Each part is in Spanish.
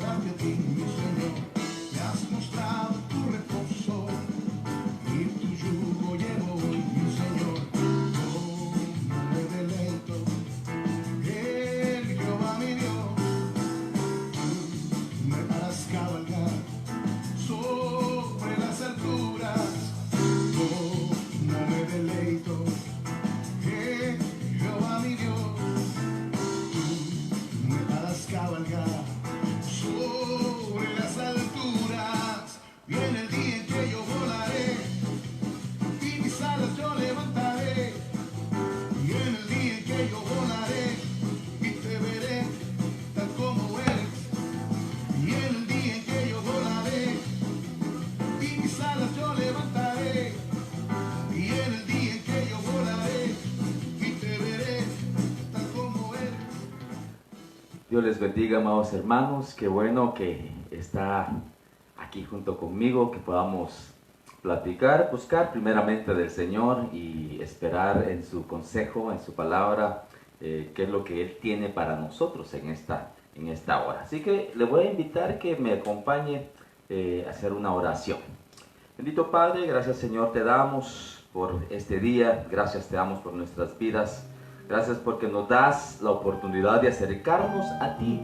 agradarte a ti, mi Señor. Me has mostrado tu reposo y tu yugo llevo hoy, mi Señor. Oh, me deleito en Jehová mi Dios. Tú me harás cabalgar sobre las alturas. Oh, no me deleito en Jehová mi Dios. Tú me harás cabalgar sobre las alturas. Viene el día en que yo volaré y mis alas yo levantaré. Viene el día en que yo volaré y te veré tal como eres. Viene el día en que yo volaré y mis alas yo levantaré. Viene el día en que yo volaré y te veré tal como eres. Dios les bendiga, amados hermanos. Qué bueno que está aquí junto conmigo, que podamos platicar, buscar primeramente del Señor y esperar en su consejo, en su palabra, qué es lo que Él tiene para nosotros en esta hora. Así que le voy a invitar que me acompañe a hacer una oración. Bendito Padre, gracias Señor te damos por este día, gracias te damos por nuestras vidas, gracias porque nos das la oportunidad de acercarnos a ti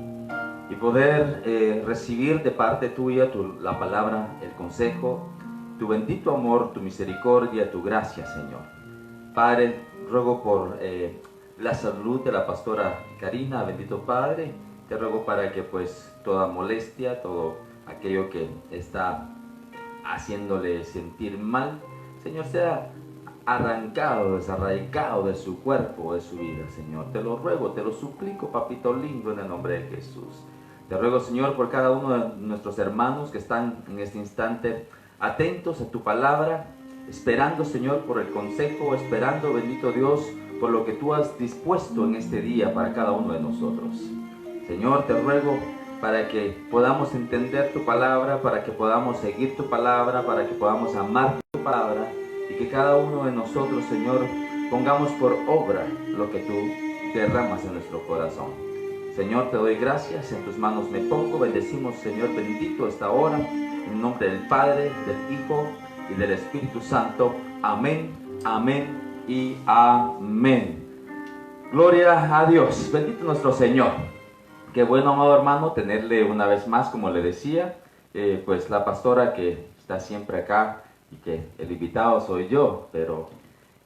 y poder recibir de parte tuya la palabra, el consejo, tu bendito amor, tu misericordia, tu gracia, Señor. Padre, ruego por la salud de la pastora Karina, bendito Padre, te ruego para que pues toda molestia, todo aquello que está haciéndole sentir mal, Señor, sea arrancado, desarraigado de su cuerpo, de su vida, Señor. Te lo ruego, te lo suplico, papito lindo, en el nombre de Jesús. Te ruego, Señor, por cada uno de nuestros hermanos que están en este instante atentos a tu palabra, esperando, Señor, por el consejo, esperando, bendito Dios, por lo que tú has dispuesto en este día para cada uno de nosotros. Señor, te ruego para que podamos entender tu palabra, para que podamos seguir tu palabra, para que podamos amar tu palabra y que cada uno de nosotros, Señor, pongamos por obra lo que tú derramas en nuestro corazón. Señor, te doy gracias, en tus manos me pongo, bendecimos, Señor, bendito esta hora, en nombre del Padre, del Hijo y del Espíritu Santo. Amén, amén y amén. Gloria a Dios, bendito nuestro Señor. Qué bueno, amado hermano, tenerle una vez más, como le decía, pues la pastora que está siempre acá y que el invitado soy yo, pero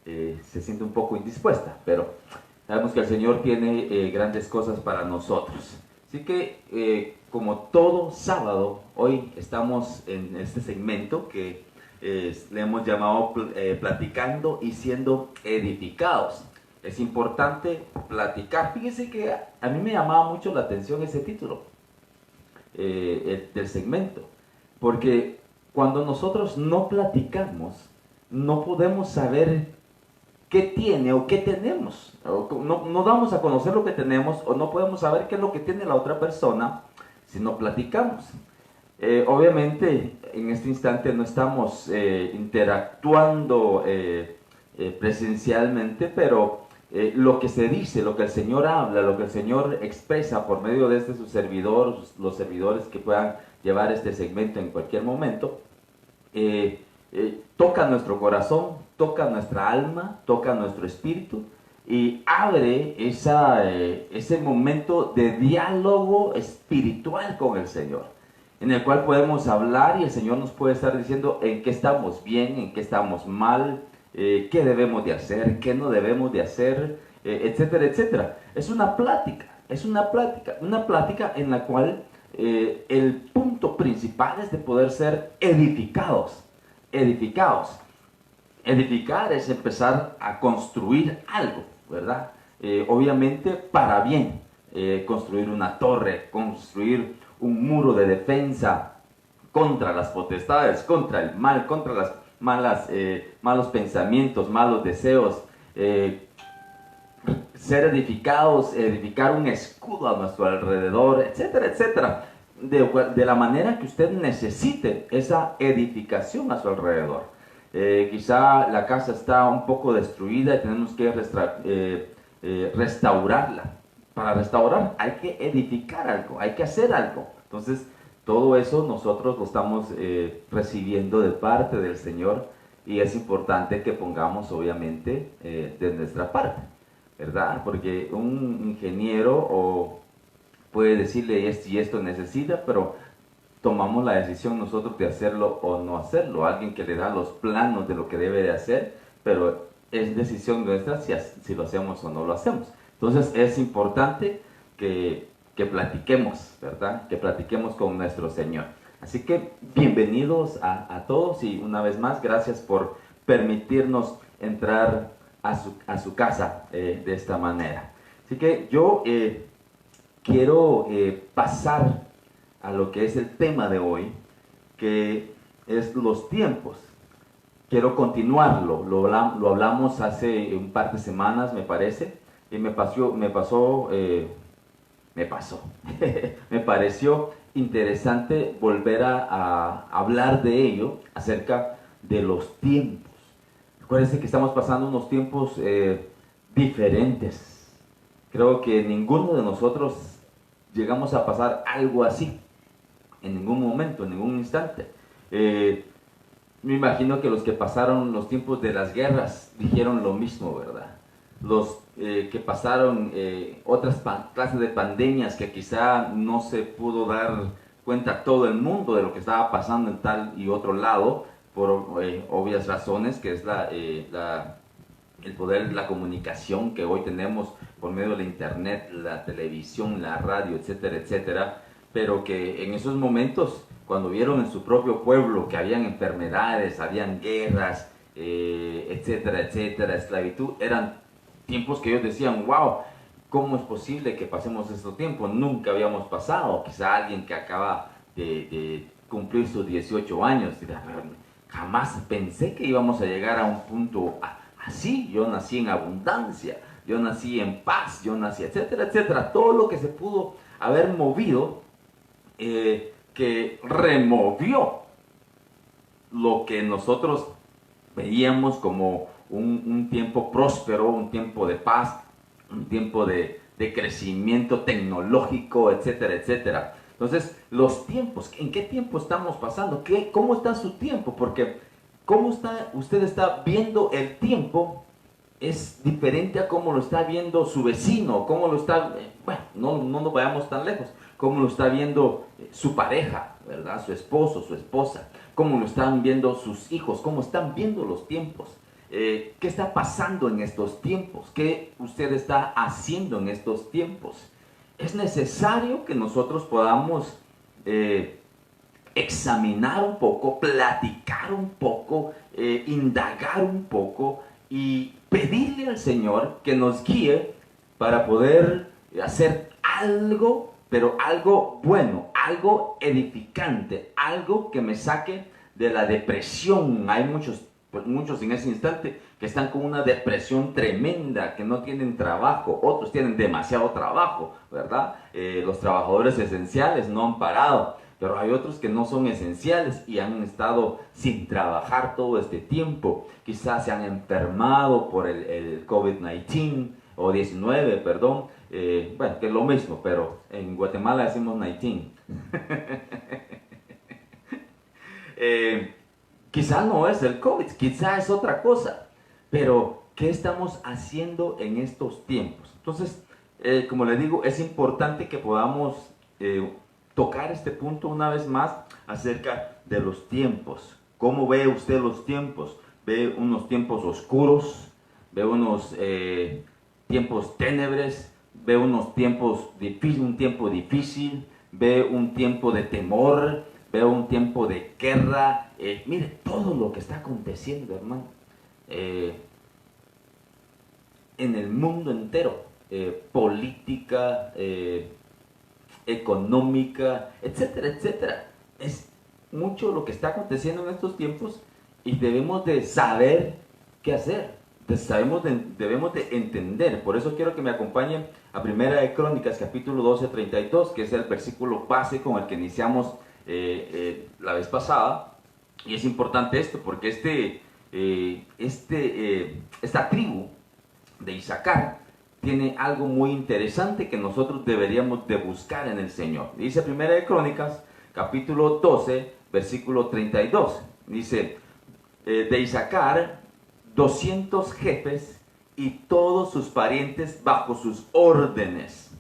se siente un poco indispuesta, pero sabemos que el Señor tiene grandes cosas para nosotros. Así que, como todo sábado, hoy estamos en este segmento que le hemos llamado Platicando y Siendo Edificados. Es importante platicar. Fíjense que a mí me llamaba mucho la atención ese título del segmento, porque cuando nosotros no platicamos, no podemos saber qué tiene o qué tenemos. No damos a conocer lo que tenemos o no podemos saber qué es lo que tiene la otra persona si no platicamos. Obviamente, en este instante no estamos interactuando presencialmente, pero lo que se dice, lo que el Señor habla, lo que el Señor expresa por medio de su servidor, los servidores que puedan llevar este segmento en cualquier momento, toca nuestro corazón, toca nuestra alma, toca nuestro espíritu y abre ese momento de diálogo espiritual con el Señor, en el cual podemos hablar y el Señor nos puede estar diciendo en qué estamos bien, en qué estamos mal, qué debemos de hacer, qué no debemos de hacer, etcétera, etcétera. Es una plática en la cual el punto principal es de poder ser edificados. Edificar es empezar a construir algo, ¿verdad? Obviamente para bien, construir una torre, construir un muro de defensa contra las potestades, contra el mal, contra las malos pensamientos, malos deseos, ser edificados, edificar un escudo a nuestro alrededor, etcétera, etcétera, de la manera que usted necesite esa edificación a su alrededor. Quizá la casa está un poco destruida y tenemos que restaurarla. Para restaurar hay que edificar algo, hay que hacer algo. Entonces, todo eso nosotros lo estamos recibiendo de parte del Señor y es importante que pongamos, obviamente, de nuestra parte, ¿verdad? Porque un ingeniero puede decirle esto y esto necesita, pero tomamos la decisión nosotros de hacerlo o no hacerlo. Alguien que le da los planos de lo que debe de hacer, pero es decisión nuestra si lo hacemos o no lo hacemos. Entonces es importante que platiquemos, ¿verdad? Que platiquemos con nuestro Señor. Así que bienvenidos a todos y una vez más gracias por permitirnos entrar a su casa de esta manera. Así que yo quiero pasar a lo que es el tema de hoy, que es los tiempos. Quiero continuarlo, lo hablamos hace un par de semanas, me parece, y me pareció interesante volver a hablar de ello, acerca de los tiempos. Acuérdense que estamos pasando unos tiempos diferentes. Creo que ninguno de nosotros llegamos a pasar algo así en ningún momento, en ningún instante. Me imagino que los que pasaron los tiempos de las guerras dijeron lo mismo, ¿verdad? Los que pasaron otras clases de pandemias que quizá no se pudo dar cuenta todo el mundo de lo que estaba pasando en tal y otro lado, por obvias razones, que es el poder, la comunicación que hoy tenemos por medio de la internet, la televisión, la radio, etcétera, etcétera, pero que en esos momentos, cuando vieron en su propio pueblo que habían enfermedades, habían guerras, etcétera, etcétera, esclavitud, eran tiempos que ellos decían, wow, ¿cómo es posible que pasemos estos tiempos? Nunca habíamos pasado. Quizá alguien que acaba de cumplir sus 18 años dirá, jamás pensé que íbamos a llegar a un punto así. Yo nací en abundancia, yo nací en paz, yo nací, etcétera, etcétera. Todo lo que se pudo haber movido, que removió lo que nosotros veíamos como un tiempo próspero, un tiempo de paz, un tiempo de crecimiento tecnológico, etcétera, etcétera. Entonces, los tiempos, ¿en qué tiempo estamos pasando? ¿Cómo está su tiempo? Porque usted está viendo el tiempo es diferente a cómo lo está viendo su vecino, cómo lo está, bueno, no nos vayamos tan lejos, cómo lo está viendo su pareja, ¿verdad? Su esposo, su esposa, cómo lo están viendo sus hijos, cómo están viendo los tiempos. ¿Qué está pasando en estos tiempos? ¿Qué usted está haciendo en estos tiempos? Es necesario que nosotros podamos examinar un poco, platicar un poco, indagar un poco y pedirle al Señor que nos guíe para poder hacer algo, pero algo bueno, algo edificante, algo que me saque de la depresión. Hay muchos en ese instante que están con una depresión tremenda, que no tienen trabajo, otros tienen demasiado trabajo, ¿verdad? Los trabajadores esenciales no han parado, pero hay otros que no son esenciales y han estado sin trabajar todo este tiempo. Quizás se han enfermado por el COVID-19 o 19, perdón. Bueno, que es lo mismo, pero en Guatemala decimos 19. Quizá no es el COVID, quizá es otra cosa, pero ¿qué estamos haciendo en estos tiempos? Entonces, como le digo, es importante que podamos tocar este punto una vez más acerca de los tiempos. ¿Cómo ve usted los tiempos? ¿Ve unos tiempos oscuros? ¿Ve unos tiempos ténebres? ¿Ve unos tiempos difíciles, un tiempo difícil? ¿Ve un tiempo de temor? ¿Ve un tiempo de guerra? Mire todo lo que está aconteciendo, hermano, en el mundo entero, política, económica, etcétera, etcétera. Es mucho lo que está aconteciendo en estos tiempos y debemos de saber qué hacer. Debemos de entender. Por eso quiero que me acompañen a Primera de Crónicas, capítulo 12, 32, que es el versículo base con el que iniciamos la vez pasada. Y es importante esto porque esta tribu de Isaacar tiene algo muy interesante que nosotros deberíamos de buscar en el Señor. Dice Primera de Crónicas, capítulo 12, versículo 32. Dice, de Isaacar, 200 jefes y todos sus parientes bajo sus órdenes.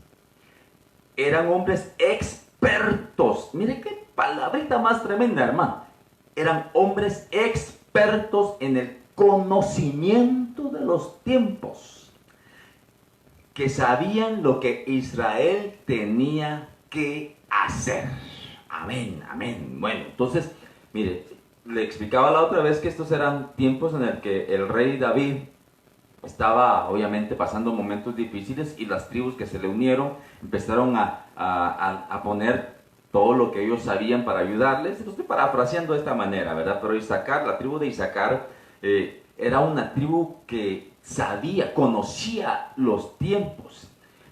Eran hombres expertos. Mire qué palabrita más tremenda, hermano. Eran hombres expertos en el conocimiento de los tiempos, que sabían lo que Israel tenía que hacer. Amén, amén. Bueno, entonces, mire, le explicaba la otra vez que estos eran tiempos en el que el rey David estaba obviamente pasando momentos difíciles y las tribus que se le unieron empezaron a poner todo lo que ellos sabían para ayudarles. Lo estoy parafraseando de esta manera, ¿verdad? Pero Isaacar, la tribu de Isaacar, era una tribu que sabía, conocía los tiempos.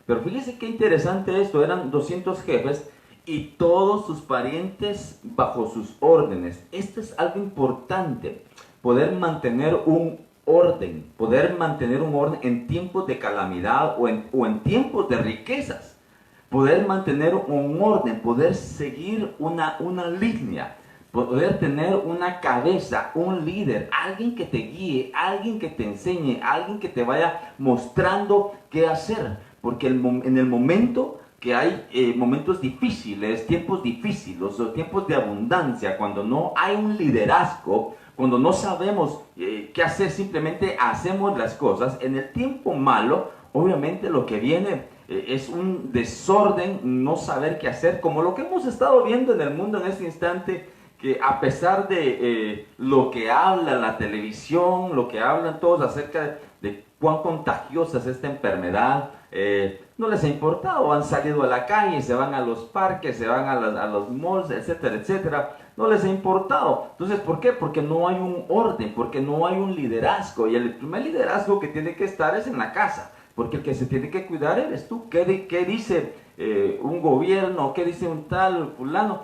Pero fíjese qué interesante esto, eran 200 jefes y todos sus parientes bajo sus órdenes. Esto es algo importante, poder mantener un orden, en tiempos de calamidad o en tiempos de riquezas. Poder mantener un orden, poder seguir una línea, poder tener una cabeza, un líder, alguien que te guíe, alguien que te enseñe, alguien que te vaya mostrando qué hacer. Porque en el momento que hay momentos difíciles, tiempos difíciles o tiempos de abundancia, cuando no hay un liderazgo, cuando no sabemos qué hacer, simplemente hacemos las cosas. En el tiempo malo, obviamente lo que viene es un desorden, no saber qué hacer, como lo que hemos estado viendo en el mundo en este instante, que a pesar de lo que habla la televisión, lo que hablan todos acerca de cuán contagiosa es esta enfermedad, no les ha importado, han salido a la calle, se van a los parques, se van a los malls, etcétera, etcétera, no les ha importado. Entonces, ¿por qué? Porque no hay un orden, porque no hay un liderazgo, y el primer liderazgo que tiene que estar es en la casa, porque el que se tiene que cuidar eres tú. ¿Qué dice un gobierno? ¿Qué dice un tal fulano?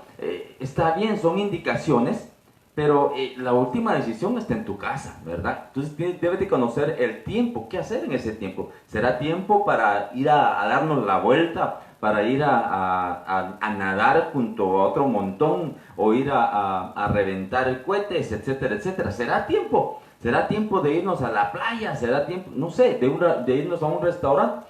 Está bien, son indicaciones, pero la última decisión está en tu casa, ¿verdad? Entonces debes de conocer el tiempo, qué hacer en ese tiempo. ¿Será tiempo para ir a darnos la vuelta, para ir a nadar junto a otro montón, o ir a reventar cohetes, etcétera, etcétera? ¿Será tiempo? ¿Será tiempo de irnos a la playa? ¿Será tiempo, no sé, de irnos a un restaurante?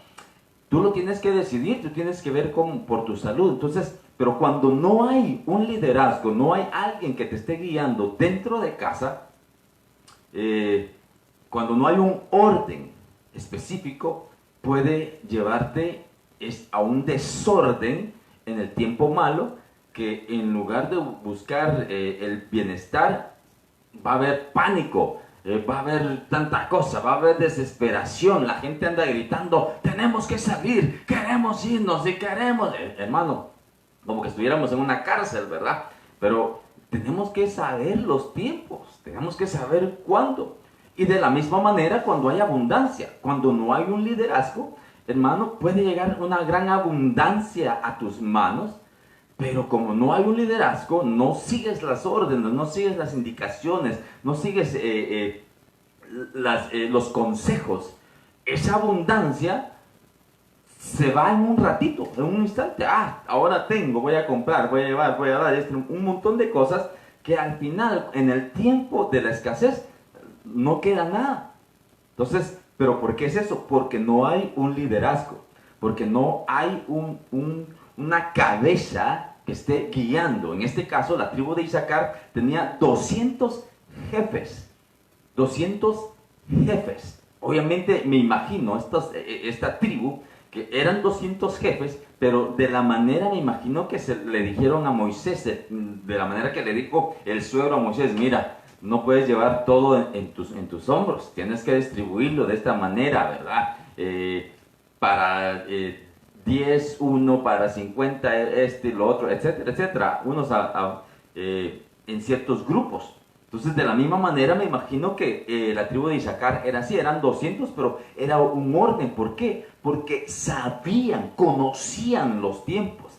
Tú lo tienes que decidir, tú tienes que ver por tu salud. Entonces, pero cuando no hay un liderazgo, no hay alguien que te esté guiando dentro de casa, cuando no hay un orden específico, puede llevarte a un desorden en el tiempo malo, que en lugar de buscar el bienestar, va a haber pánico. Va a haber tanta cosa, va a haber desesperación, la gente anda gritando, tenemos que salir, queremos irnos y queremos, hermano, como que estuviéramos en una cárcel, ¿verdad? Pero tenemos que saber los tiempos, tenemos que saber cuándo. Y de la misma manera, cuando hay abundancia, cuando no hay un liderazgo, hermano, puede llegar una gran abundancia a tus manos, pero como no hay un liderazgo, no sigues las órdenes, no sigues las indicaciones, no sigues los consejos, esa abundancia se va en un ratito, en un instante. Ahora voy a comprar, voy a llevar, voy a dar un montón de cosas que al final, en el tiempo de la escasez, no queda nada. Entonces, ¿pero por qué es eso? Porque no hay un liderazgo, porque no hay una cabeza que esté guiando. En este caso, la tribu de Isaacar tenía 200 jefes. 200 jefes. Obviamente me imagino esta tribu, que eran 200 jefes, pero de la manera, me imagino que se le dijeron a Moisés, de la manera que le dijo el suegro a Moisés, mira, no puedes llevar todo en tus hombros, tienes que distribuirlo de esta manera, ¿verdad? Para 10, uno para 50, lo otro, etcétera, etcétera, unos en ciertos grupos. Entonces, de la misma manera, me imagino que la tribu de Isaacar era así, eran 200, pero era un orden. ¿Por qué? Porque sabían, conocían los tiempos.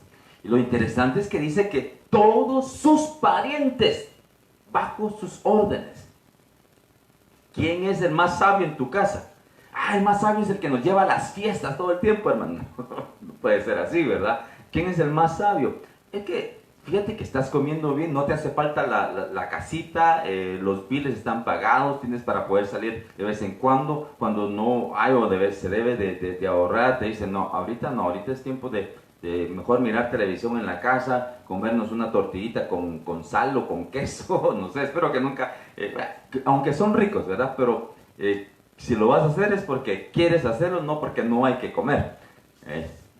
Y lo interesante es que dice que todos sus parientes bajo sus órdenes. ¿Quién es el más sabio en tu casa? Ah, el más sabio es el que nos lleva a las fiestas todo el tiempo, hermano. No puede ser así, ¿verdad? ¿Quién es el más sabio? Es que, fíjate que estás comiendo bien, no te hace falta la casita, los biles están pagados, tienes para poder salir de vez en cuando no hay o se debe de ahorrar, te dicen, no, ahorita es tiempo de mejor mirar televisión en la casa, comernos una tortillita con sal o con queso, no sé, espero que nunca, aunque son ricos, ¿verdad? Pero si lo vas a hacer es porque quieres hacerlo, no porque no hay que comer.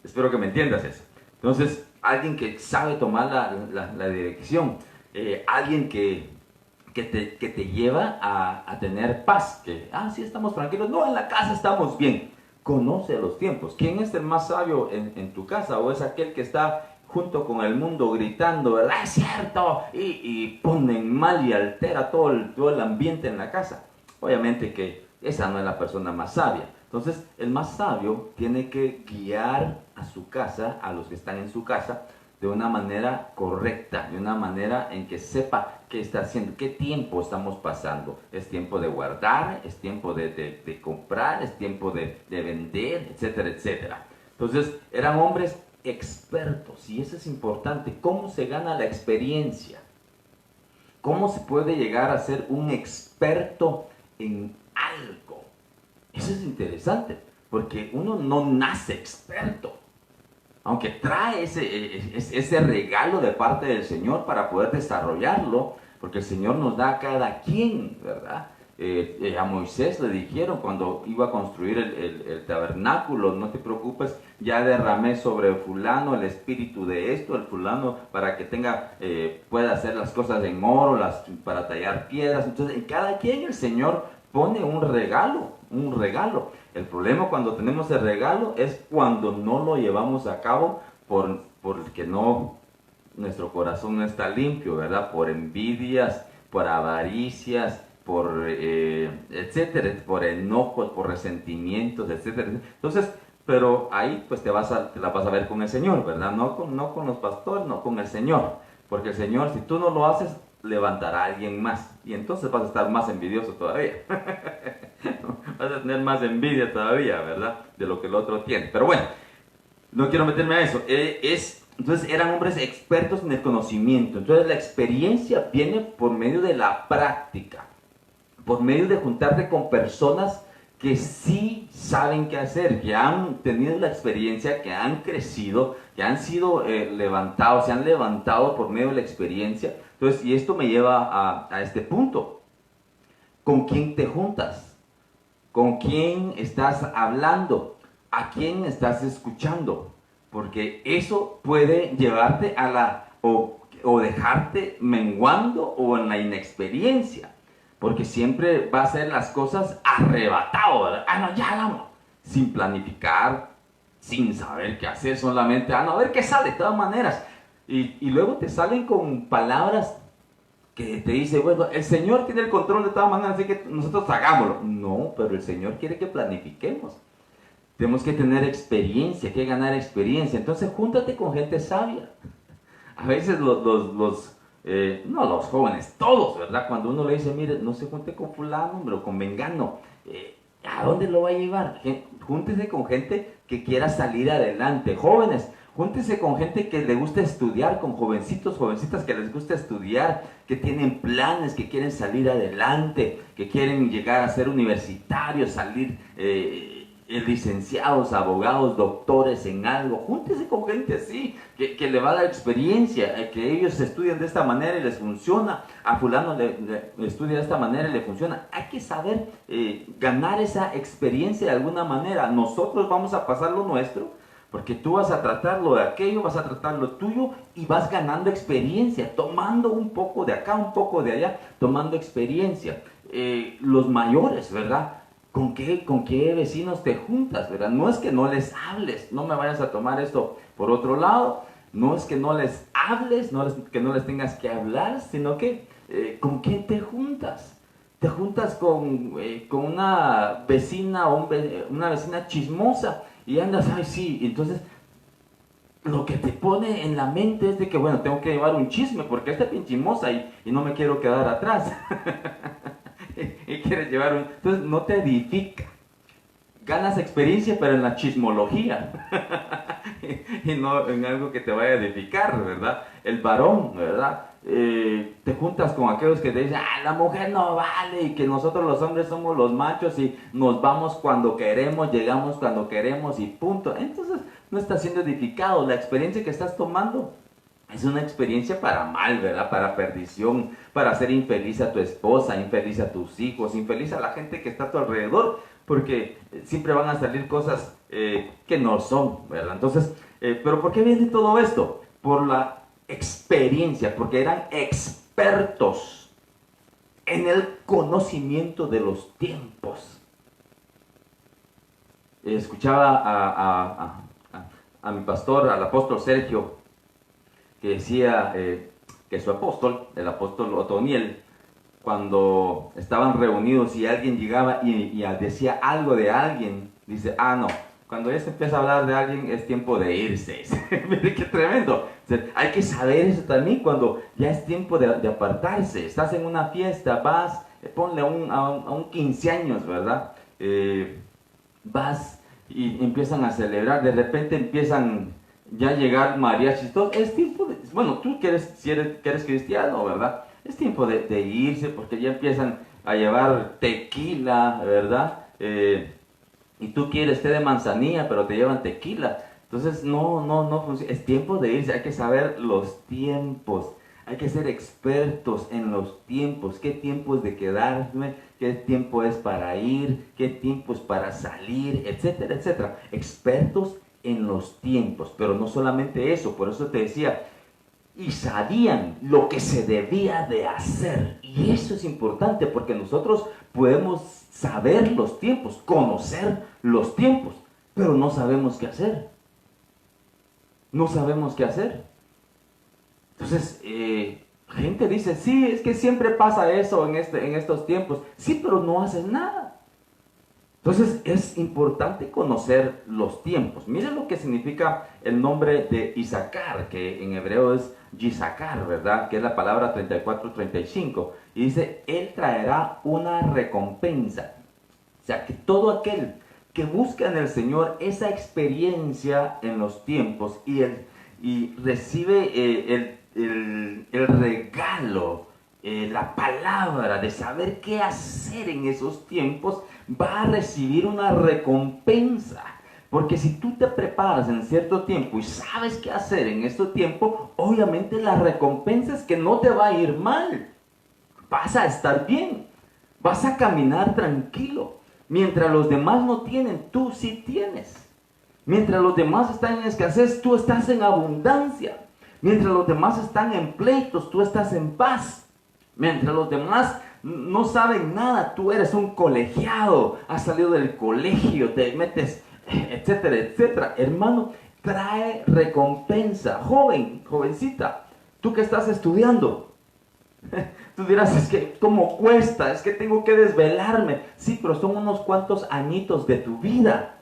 Espero que me entiendas eso. Entonces, alguien que sabe tomar la dirección, alguien que te lleva a tener paz, que, sí, estamos tranquilos, no, en la casa estamos bien. Conoce los tiempos. ¿Quién es el más sabio en tu casa? ¿O es aquel que está junto con el mundo gritando, ¿verdad? Es cierto, y pone mal y altera todo el ambiente en la casa? Obviamente que esa no es la persona más sabia. Entonces, el más sabio tiene que guiar a su casa, a los que están en su casa, de una manera correcta, de una manera en que sepa qué está haciendo, qué tiempo estamos pasando. Es tiempo de guardar, es tiempo de comprar, es tiempo de vender, etcétera, etcétera. Entonces, eran hombres expertos, y eso es importante. ¿Cómo se gana la experiencia? ¿Cómo se puede llegar a ser un experto en algo? Eso es interesante, porque uno no nace experto. Aunque trae ese regalo de parte del Señor para poder desarrollarlo, porque el Señor nos da a cada quien, ¿verdad? A Moisés le dijeron cuando iba a construir el tabernáculo, no te preocupes, ya derramé sobre fulano el espíritu de esto, el fulano para que pueda hacer las cosas en oro, para tallar piedras. Entonces, en cada quien el Señor pone un regalo. El problema cuando tenemos el regalo es cuando no lo llevamos a cabo porque nuestro corazón no está limpio, ¿verdad? Por envidias, por avaricias, etcétera, por enojos, por resentimientos, etcétera. Entonces, pero ahí pues te la vas a ver con el Señor, ¿verdad? No con los pastores, no con el Señor. Porque el Señor, si tú no lo haces, levantará a alguien más. Y entonces vas a estar más envidioso todavía. Vas a tener más envidia todavía, ¿verdad? De lo que el otro tiene. Pero bueno, no quiero meterme a eso. Entonces eran hombres expertos en el conocimiento. Entonces la experiencia viene por medio de la práctica. Por medio de juntarte con personas que sí saben qué hacer, que han tenido la experiencia, que han crecido, que han sido levantados, se han levantado por medio de la experiencia. Entonces, y esto me lleva a este punto. ¿Con quién te juntas? ¿Con quién estás hablando? ¿A quién estás escuchando? Porque eso puede llevarte o dejarte menguando o en la inexperiencia. Porque siempre va a hacer las cosas arrebatado, ¿verdad? No, ya hagamos. Sin planificar, sin saber qué hacer, solamente, a ver qué sale, de todas maneras. Y luego te salen con palabras que te dice, bueno, el Señor tiene el control de todas maneras, así que nosotros hagámoslo. No, pero el Señor quiere que planifiquemos. Tenemos que tener experiencia, que ganar experiencia. Entonces, júntate con gente sabia. A veces no los jóvenes, todos, ¿verdad? Cuando uno le dice, mire, no se junte con fulano, hombre, o con mengano, ¿a dónde lo va a llevar? Júntese con gente que quiera salir adelante. Jóvenes, júntese con gente que le gusta estudiar, con jovencitos, jovencitas que les gusta estudiar, que tienen planes, que quieren salir adelante, que quieren llegar a ser universitarios, salir licenciados, abogados, doctores en algo. Júntese con gente así, que le va a dar experiencia, que ellos estudian de esta manera y les funciona, a fulano le estudia de esta manera y le funciona. Hay que saber ganar esa experiencia de alguna manera. Nosotros vamos a pasar lo nuestro, porque tú vas a tratar lo de aquello, vas a tratar lo tuyo y vas ganando experiencia, tomando un poco de acá, un poco de allá, tomando experiencia. Los mayores, ¿verdad? ¿Con qué vecinos te juntas, verdad? No es que no les hables, no me vayas a tomar esto por otro lado, no es que no les hables, que no les tengas que hablar, sino que ¿con quién te juntas? Te juntas con una vecina o una vecina chismosa y andas, ay sí, entonces lo que te pone en la mente es de que, bueno, tengo que llevar un chisme porque esta es bien chismosa y no me quiero quedar atrás. Y quieres llevar entonces no te edifica. ganas experiencia, pero en la chismología y no en algo que te vaya a edificar, ¿verdad? El varón, ¿verdad? Te juntas con aquellos que te dicen, la mujer no vale, y que nosotros los hombres somos los machos y nos vamos cuando queremos, llegamos cuando queremos y punto. Entonces no estás siendo edificado. La experiencia que estás tomando es una experiencia para mal, ¿verdad? Para perdición, para hacer infeliz a tu esposa, infeliz a tus hijos, infeliz a la gente que está a tu alrededor, porque siempre van a salir cosas que no son, ¿verdad? Entonces, ¿pero por qué viene todo esto? Por la experiencia, porque eran expertos en el conocimiento de los tiempos. Escuchaba a mi pastor, al apóstol Sergio, que decía que su apóstol, el apóstol Otoniel, cuando estaban reunidos y alguien llegaba y decía algo de alguien, dice, no, cuando ya se empieza a hablar de alguien es tiempo de irse. Mire qué tremendo. O sea, hay que saber eso también cuando ya es tiempo de apartarse. Estás en una fiesta, vas, ponle a un 15 años, ¿verdad? Vas y empiezan a celebrar, de repente empiezan ya a llegar mariachis, todo. Es tiempo de, bueno, tú que eres cristiano, ¿verdad? Es tiempo de irse porque ya empiezan a llevar tequila, ¿verdad? Y tú quieres té de manzanilla, pero te llevan tequila. Entonces no funciona. Es tiempo de irse. Hay que saber los tiempos. Hay que ser expertos en los tiempos. ¿Qué tiempo es de quedarme? ¿Qué tiempo es para ir? ¿Qué tiempo es para salir? Etcétera, etcétera. Expertos en los tiempos. Pero no solamente eso. Por eso te decía, y sabían lo que se debía de hacer. Y eso es importante porque nosotros podemos saber los tiempos, conocer los tiempos, pero no sabemos qué hacer. No sabemos qué hacer. Entonces, gente dice, sí, es que siempre pasa eso en estos tiempos. Sí, pero no haces nada. Entonces, es importante conocer los tiempos. Miren lo que significa el nombre de Isacar, que en hebreo es Yisakar, ¿verdad? Que es la palabra 34-35. Y dice, él traerá una recompensa. O sea, que todo aquel que busca en el Señor esa experiencia en los tiempos y recibe el regalo, la palabra de saber qué hacer en esos tiempos, va a recibir una recompensa. Porque si tú te preparas en cierto tiempo y sabes qué hacer en este tiempo, obviamente la recompensa es que no te va a ir mal. Vas a estar bien. Vas a caminar tranquilo. Mientras los demás no tienen, tú sí tienes. Mientras los demás están en escasez, tú estás en abundancia. Mientras los demás están en pleitos, tú estás en paz. Mientras los demás no saben nada, tú eres un colegiado, has salido del colegio, te metes, etcétera, etcétera. Hermano, trae recompensa. Joven, jovencita, tú que estás estudiando, tú dirás, es que cómo cuesta, es que tengo que desvelarme. Sí, pero son unos cuantos añitos de tu vida.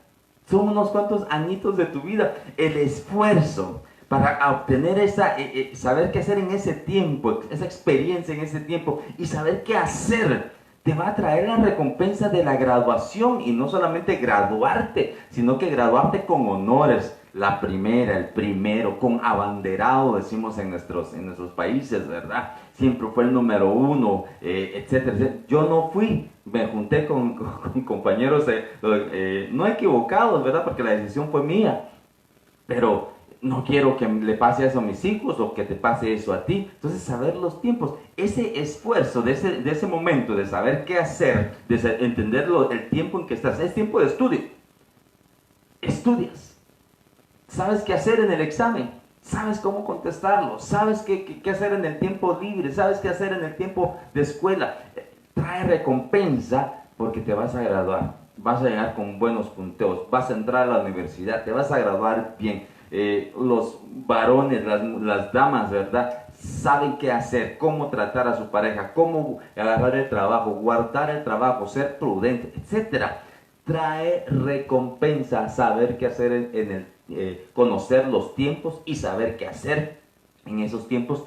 Son unos cuantos añitos de tu vida. El esfuerzo para obtener saber qué hacer en ese tiempo, esa experiencia en ese tiempo y saber qué hacer, te va a traer la recompensa de la graduación. Y no solamente graduarte, sino que graduarte con honores. La primera, el primero, con abanderado, decimos en nuestros países, ¿verdad? Siempre fue el número uno, etcétera, etcétera. Yo no fui, me junté con compañeros no equivocados, ¿verdad? Porque la decisión fue mía, pero no quiero que le pase eso a mis hijos o que te pase eso a ti. Entonces, saber los tiempos, ese esfuerzo de ese momento, de saber qué hacer, de entender el tiempo en que estás, es tiempo de estudio. Estudias. ¿Sabes qué hacer en el examen? ¿Sabes cómo contestarlo? ¿Sabes qué hacer en el tiempo libre? ¿Sabes qué hacer en el tiempo de escuela? Trae recompensa porque te vas a graduar. Vas a llegar con buenos punteos. Vas a entrar a la universidad. Te vas a graduar bien. Los varones, las damas, ¿verdad? Saben qué hacer, cómo tratar a su pareja, cómo agarrar el trabajo, guardar el trabajo, ser prudente, etcétera. Trae recompensa saber qué hacer conocer los tiempos y saber qué hacer en esos tiempos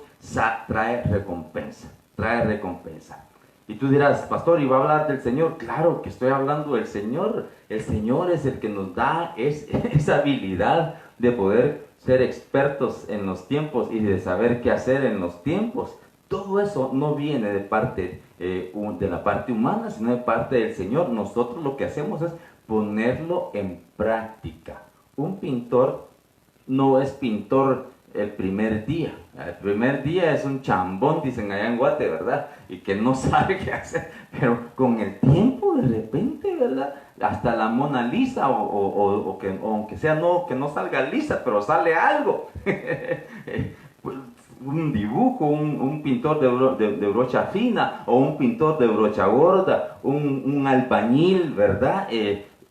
trae recompensa, trae recompensa. Y tú dirás, pastor, ¿y va a hablar del Señor? Claro que estoy hablando del Señor. El Señor es el que nos da esa habilidad de poder ser expertos en los tiempos y de saber qué hacer en los tiempos. Todo eso no viene de parte de la parte humana, sino de parte del Señor. Nosotros lo que hacemos es ponerlo en práctica. Un pintor no es pintor el primer día. El primer día es un chambón, dicen allá en Guate, ¿verdad? Y que no sabe qué hacer. Pero con el tiempo, de repente, ¿verdad? Hasta la Mona Lisa, o aunque sea que no salga lisa, pero sale algo. Pues, un dibujo, un pintor de brocha fina, o un pintor de brocha gorda, un albañil, ¿verdad?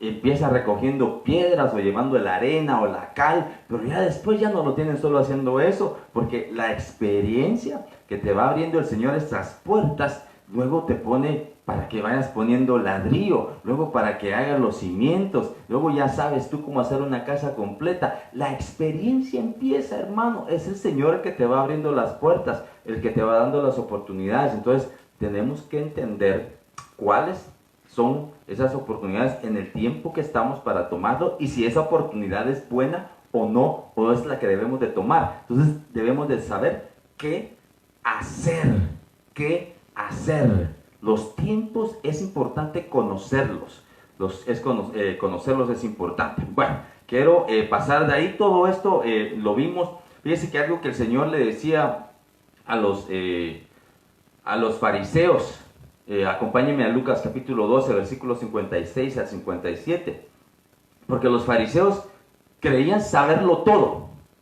Empieza recogiendo piedras o llevando la arena o la cal, pero ya después ya no lo tienen solo haciendo eso, porque la experiencia que te va abriendo el Señor estas puertas, luego te pone para que vayas poniendo ladrillo, luego para que hagas los cimientos, luego ya sabes tú cómo hacer una casa completa. La experiencia empieza, hermano, es el Señor el que te va abriendo las puertas, el que te va dando las oportunidades. Entonces tenemos que entender cuáles son esas oportunidades en el tiempo que estamos para tomarlo, y si esa oportunidad es buena o no, o es la que debemos de tomar. Entonces debemos de saber qué hacer, qué hacer. Los tiempos es importante conocerlos, conocerlos es importante. Bueno, quiero pasar de ahí. Todo esto lo vimos. Fíjese que algo que el Señor le decía a los fariseos. Acompáñenme a Lucas capítulo 12, versículos 56 al 57. Porque los fariseos creían saberlo todo.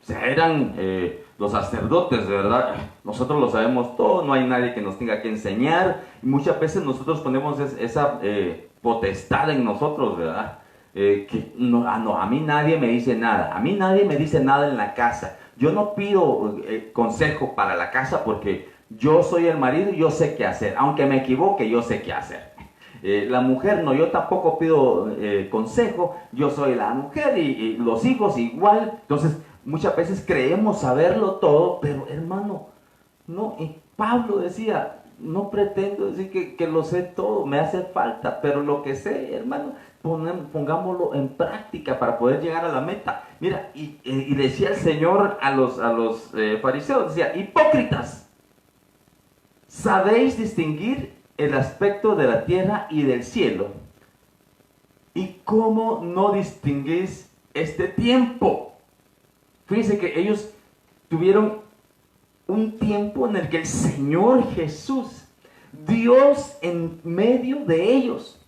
O sea, eran los sacerdotes, de verdad. Nosotros lo sabemos todo, no hay nadie que nos tenga que enseñar. Y muchas veces nosotros ponemos esa potestad en nosotros, ¿verdad? Que a mí nadie me dice nada. A mí nadie me dice nada en la casa. Yo no pido consejo para la casa porque yo soy el marido y yo sé qué hacer. Aunque me equivoque, yo sé qué hacer. La mujer no, yo tampoco pido consejo. Yo soy la mujer y los hijos igual. Entonces, muchas veces creemos saberlo todo, pero hermano, no. Y Pablo decía, no pretendo decir que lo sé todo, me hace falta, pero lo que sé, hermano, pongámoslo en práctica para poder llegar a la meta. Mira, y decía el Señor a los fariseos, decía, hipócritas, ¿sabéis distinguir el aspecto de la tierra y del cielo? ¿Y cómo no distinguís este tiempo? Fíjense que ellos tuvieron un tiempo en el que el Señor Jesús, Dios en medio de ellos,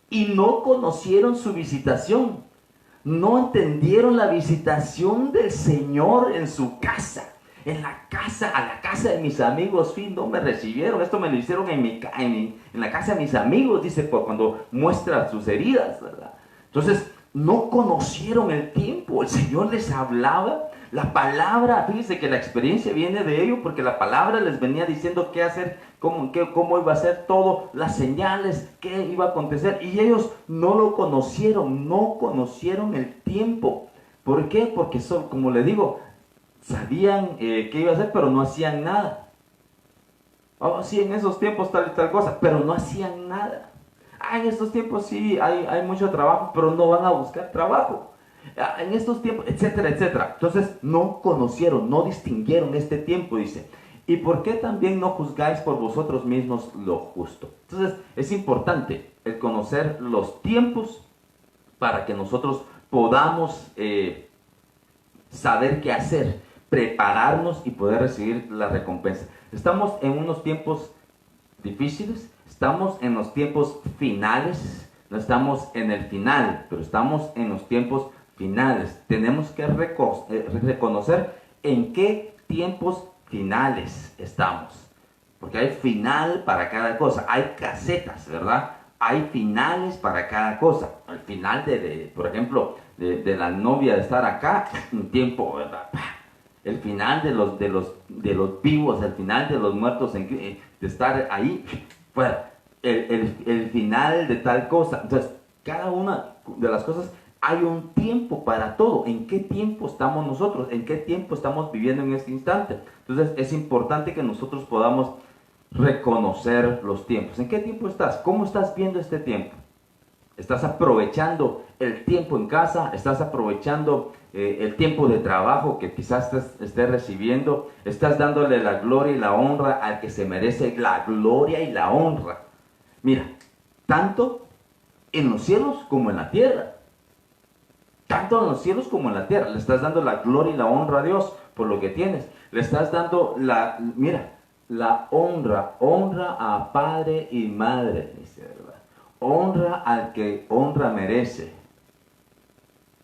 y no conocieron su visitación, no entendieron la visitación del Señor en su casa. A la casa de mis amigos fui, no me recibieron. Esto me lo hicieron en la casa de mis amigos, dice, cuando muestra sus heridas, ¿verdad? Entonces, no conocieron el tiempo. El Señor les hablaba. La palabra, fíjense que la experiencia viene de ellos, porque la palabra les venía diciendo qué hacer, cómo iba a ser todo, las señales, qué iba a acontecer. Y ellos no lo conocieron, no conocieron el tiempo. ¿Por qué? Porque como le digo, sabían qué iba a hacer, pero no hacían nada. Oh, sí, en esos tiempos tal y tal cosa, pero no hacían nada. En estos tiempos sí, hay mucho trabajo, pero no van a buscar trabajo. En estos tiempos, etcétera, etcétera. Entonces, no conocieron, no distinguieron este tiempo, dice. ¿Y por qué también no juzgáis por vosotros mismos lo justo? Entonces, es importante el conocer los tiempos para que nosotros podamos saber qué hacer, prepararnos y poder recibir la recompensa. Estamos en unos tiempos difíciles, estamos en los tiempos finales, no estamos en el final, pero estamos en los tiempos finales. Tenemos que reconocer en qué tiempos finales estamos, porque hay final para cada cosa, hay casetas, ¿verdad? Hay finales para cada cosa. Al final por ejemplo, de la novia de estar acá, un tiempo, ¿verdad? El final de los vivos, el final de los muertos, de estar ahí, fuera. El final de tal cosa. Entonces, cada una de las cosas hay un tiempo para todo. ¿En qué tiempo estamos nosotros? ¿En qué tiempo estamos viviendo en este instante? Entonces, es importante que nosotros podamos reconocer los tiempos. ¿En qué tiempo estás? ¿Cómo estás viendo este tiempo? ¿Estás aprovechando el tiempo en casa? ¿Estás aprovechando el tiempo de trabajo que quizás estés recibiendo? ¿Estás dándole la gloria y la honra al que se merece la gloria y la honra? Mira, tanto en los cielos como en la tierra. Tanto en los cielos como en la tierra. Le estás dando la gloria y la honra a Dios por lo que tienes. Le estás dando la honra a padre y madre, dice, ¿verdad? Honra al que honra merece.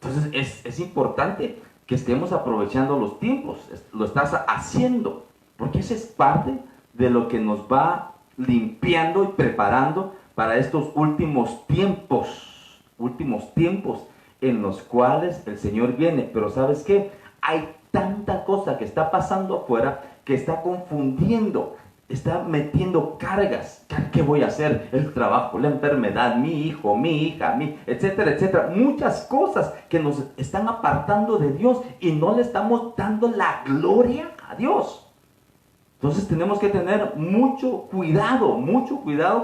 Entonces es importante que estemos aprovechando los tiempos. Lo estás haciendo, porque esa es parte de lo que nos va limpiando y preparando para estos últimos tiempos en los cuales el Señor viene. Pero ¿sabes qué? Hay tanta cosa que está pasando afuera que está confundiendo, está metiendo cargas. ¿Qué voy a hacer? El trabajo, la enfermedad, mi hijo, mi hija, etcétera, etcétera. Muchas cosas que nos están apartando de Dios y no le estamos dando la gloria a Dios. Entonces tenemos que tener mucho cuidado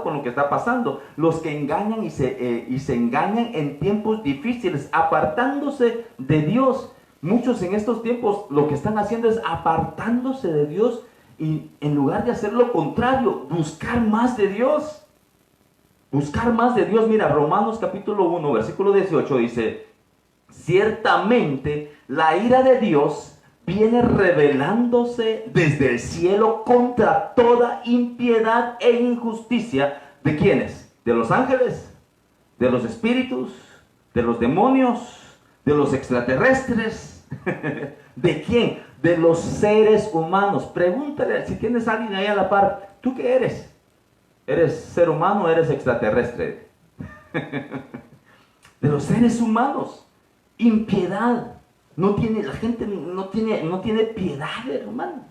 con lo que está pasando. Los que engañan y se engañan en tiempos difíciles, apartándose de Dios. Muchos en estos tiempos lo que están haciendo es apartándose de Dios y en lugar de hacer lo contrario, buscar más de Dios. Buscar más de Dios. Mira, Romanos capítulo 1, versículo 18 dice: ciertamente la ira de Dios viene revelándose desde el cielo contra toda impiedad e injusticia. ¿De quiénes? ¿De los ángeles? ¿De los espíritus? ¿De los demonios? ¿De los extraterrestres? ¿De quién? De los seres humanos. Pregúntale si tienes a alguien ahí a la par. ¿Tú qué eres? ¿Eres ser humano o eres extraterrestre? De los seres humanos. Impiedad. La gente no tiene piedad, hermano.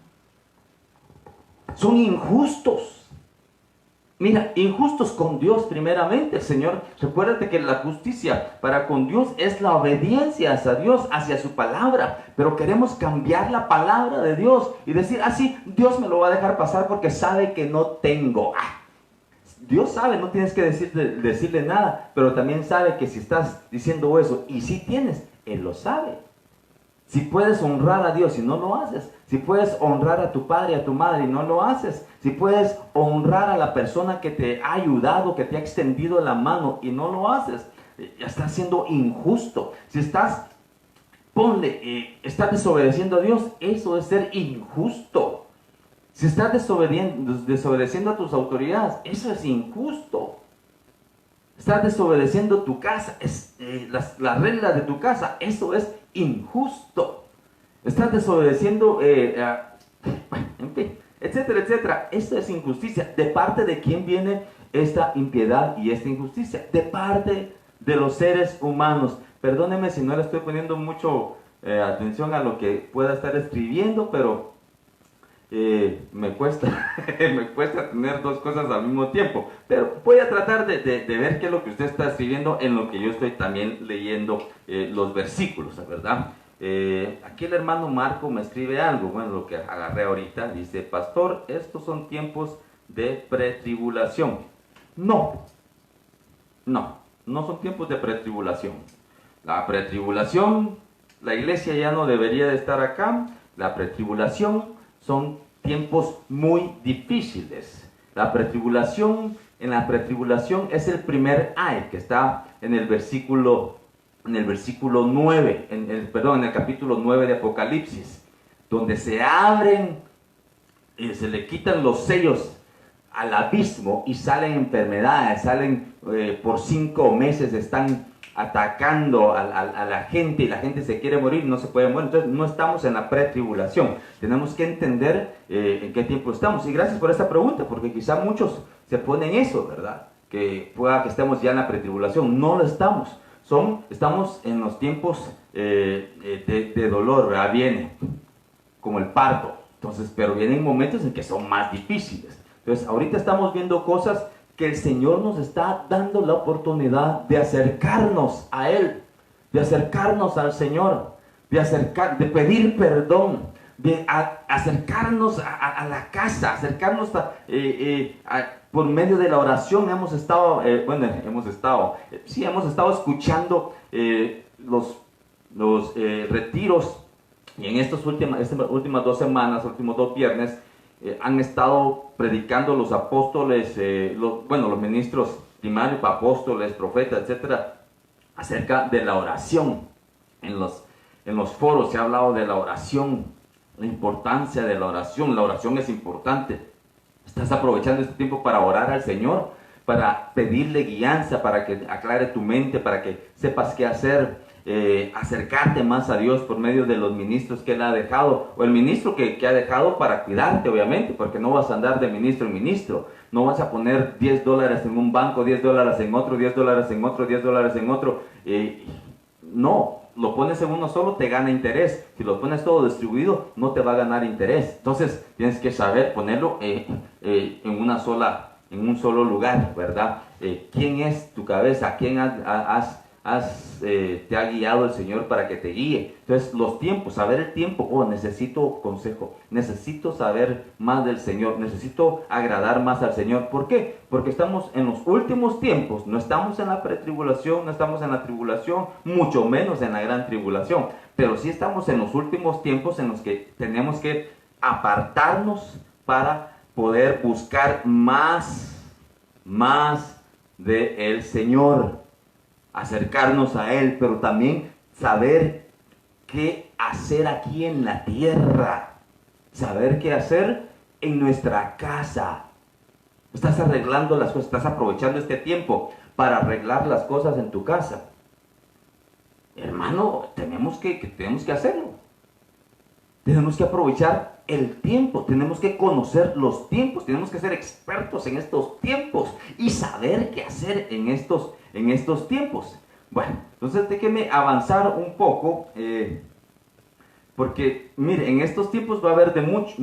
Son injustos. Mira, injustos con Dios primeramente, Señor. Recuérdate que la justicia para con Dios es la obediencia hacia Dios, hacia su palabra. Pero queremos cambiar la palabra de Dios y decir, así, Dios me lo va a dejar pasar porque sabe que no tengo. Dios sabe, no tienes que decirle nada, pero también sabe que si estás diciendo eso y si tienes, Él lo sabe. Si puedes honrar a Dios y no lo haces, si puedes honrar a tu padre y a tu madre y no lo haces, si puedes honrar a la persona que te ha ayudado, que te ha extendido la mano y no lo haces, ya estás siendo injusto. Si estás desobedeciendo a Dios, eso es ser injusto. Si estás desobedeciendo a tus autoridades, eso es injusto. Estás desobedeciendo tu casa, las reglas de tu casa, eso es injusto. Estás desobedeciendo, en fin, etcétera, etcétera. Esto es injusticia. ¿De parte de quién viene esta impiedad y esta injusticia? De parte de los seres humanos. Perdóneme si no le estoy poniendo mucho atención a lo que pueda estar escribiendo, pero me cuesta tener dos cosas al mismo tiempo, pero voy a tratar de ver qué es lo que usted está escribiendo en lo que yo estoy también leyendo los versículos, ¿verdad? Aquí el hermano Marco me escribe algo, bueno, lo que agarré ahorita, dice: pastor, estos son tiempos de pretribulación. No son tiempos de pretribulación. La pretribulación, la iglesia ya no debería de estar acá. La pretribulación son tiempos muy difíciles. En la pretribulación es el primer ay que está en el versículo 9, en el capítulo 9 de Apocalipsis, donde se abren y se le quitan los sellos al abismo y salen enfermedades, por 5 meses están atacando a la gente y la gente se quiere morir, no se puede morir. Entonces no estamos en la pretribulación. Tenemos que entender en qué tiempo estamos. Y gracias por esta pregunta, porque quizá muchos se ponen eso, ¿verdad? Que pueda que estemos ya en la pretribulación. No lo estamos. Estamos en los tiempos de dolor, ¿verdad? Viene como el parto. Entonces, pero vienen momentos en que son más difíciles. Entonces ahorita estamos viendo cosas que el Señor nos está dando la oportunidad de acercarnos a Él, de acercarnos al Señor, de pedir perdón, de acercarnos a la casa, acercarnos por medio de la oración. Hemos estado escuchando los retiros, y en estas últimas 2 semanas, últimos 2 viernes, han estado predicando los apóstoles, los ministros primarios, apóstoles, profetas, etcétera, acerca de la oración. En los foros se ha hablado de la oración, la importancia de la oración. La oración es importante. Estás aprovechando este tiempo para orar al Señor, para pedirle guianza, para que aclare tu mente, para que sepas qué hacer, acercarte más a Dios por medio de los ministros que Él ha dejado, o el ministro que ha dejado para cuidarte, obviamente, porque no vas a andar de ministro en ministro. No vas a poner $10 en un banco, $10 en otro, $10 en otro, $10 en otro. No, lo pones en uno solo, te gana interés. Si lo pones todo distribuido, no te va a ganar interés. Entonces tienes que saber ponerlo en un solo lugar, ¿verdad? ¿Quién es tu cabeza? ¿A quién te ha guiado el Señor para que te guíe? Entonces los tiempos, saber el tiempo. Necesito consejo, necesito saber más del Señor, necesito agradar más al Señor. ¿Por qué? Porque estamos en los últimos tiempos. No estamos en la pretribulación, no estamos en la tribulación, mucho menos en la gran tribulación, pero sí estamos en los últimos tiempos en los que tenemos que apartarnos para poder buscar más del Señor, acercarnos a Él, pero también saber qué hacer aquí en la tierra, saber qué hacer en nuestra casa. Estás arreglando las cosas, estás aprovechando este tiempo para arreglar las cosas en tu casa. Hermano, tenemos que hacerlo. Tenemos que aprovechar el tiempo, tenemos que conocer los tiempos, tenemos que ser expertos en estos tiempos y saber qué hacer en estos tiempos. Bueno, entonces déjeme avanzar un poco, porque mire, en estos tiempos va a haber de mucho.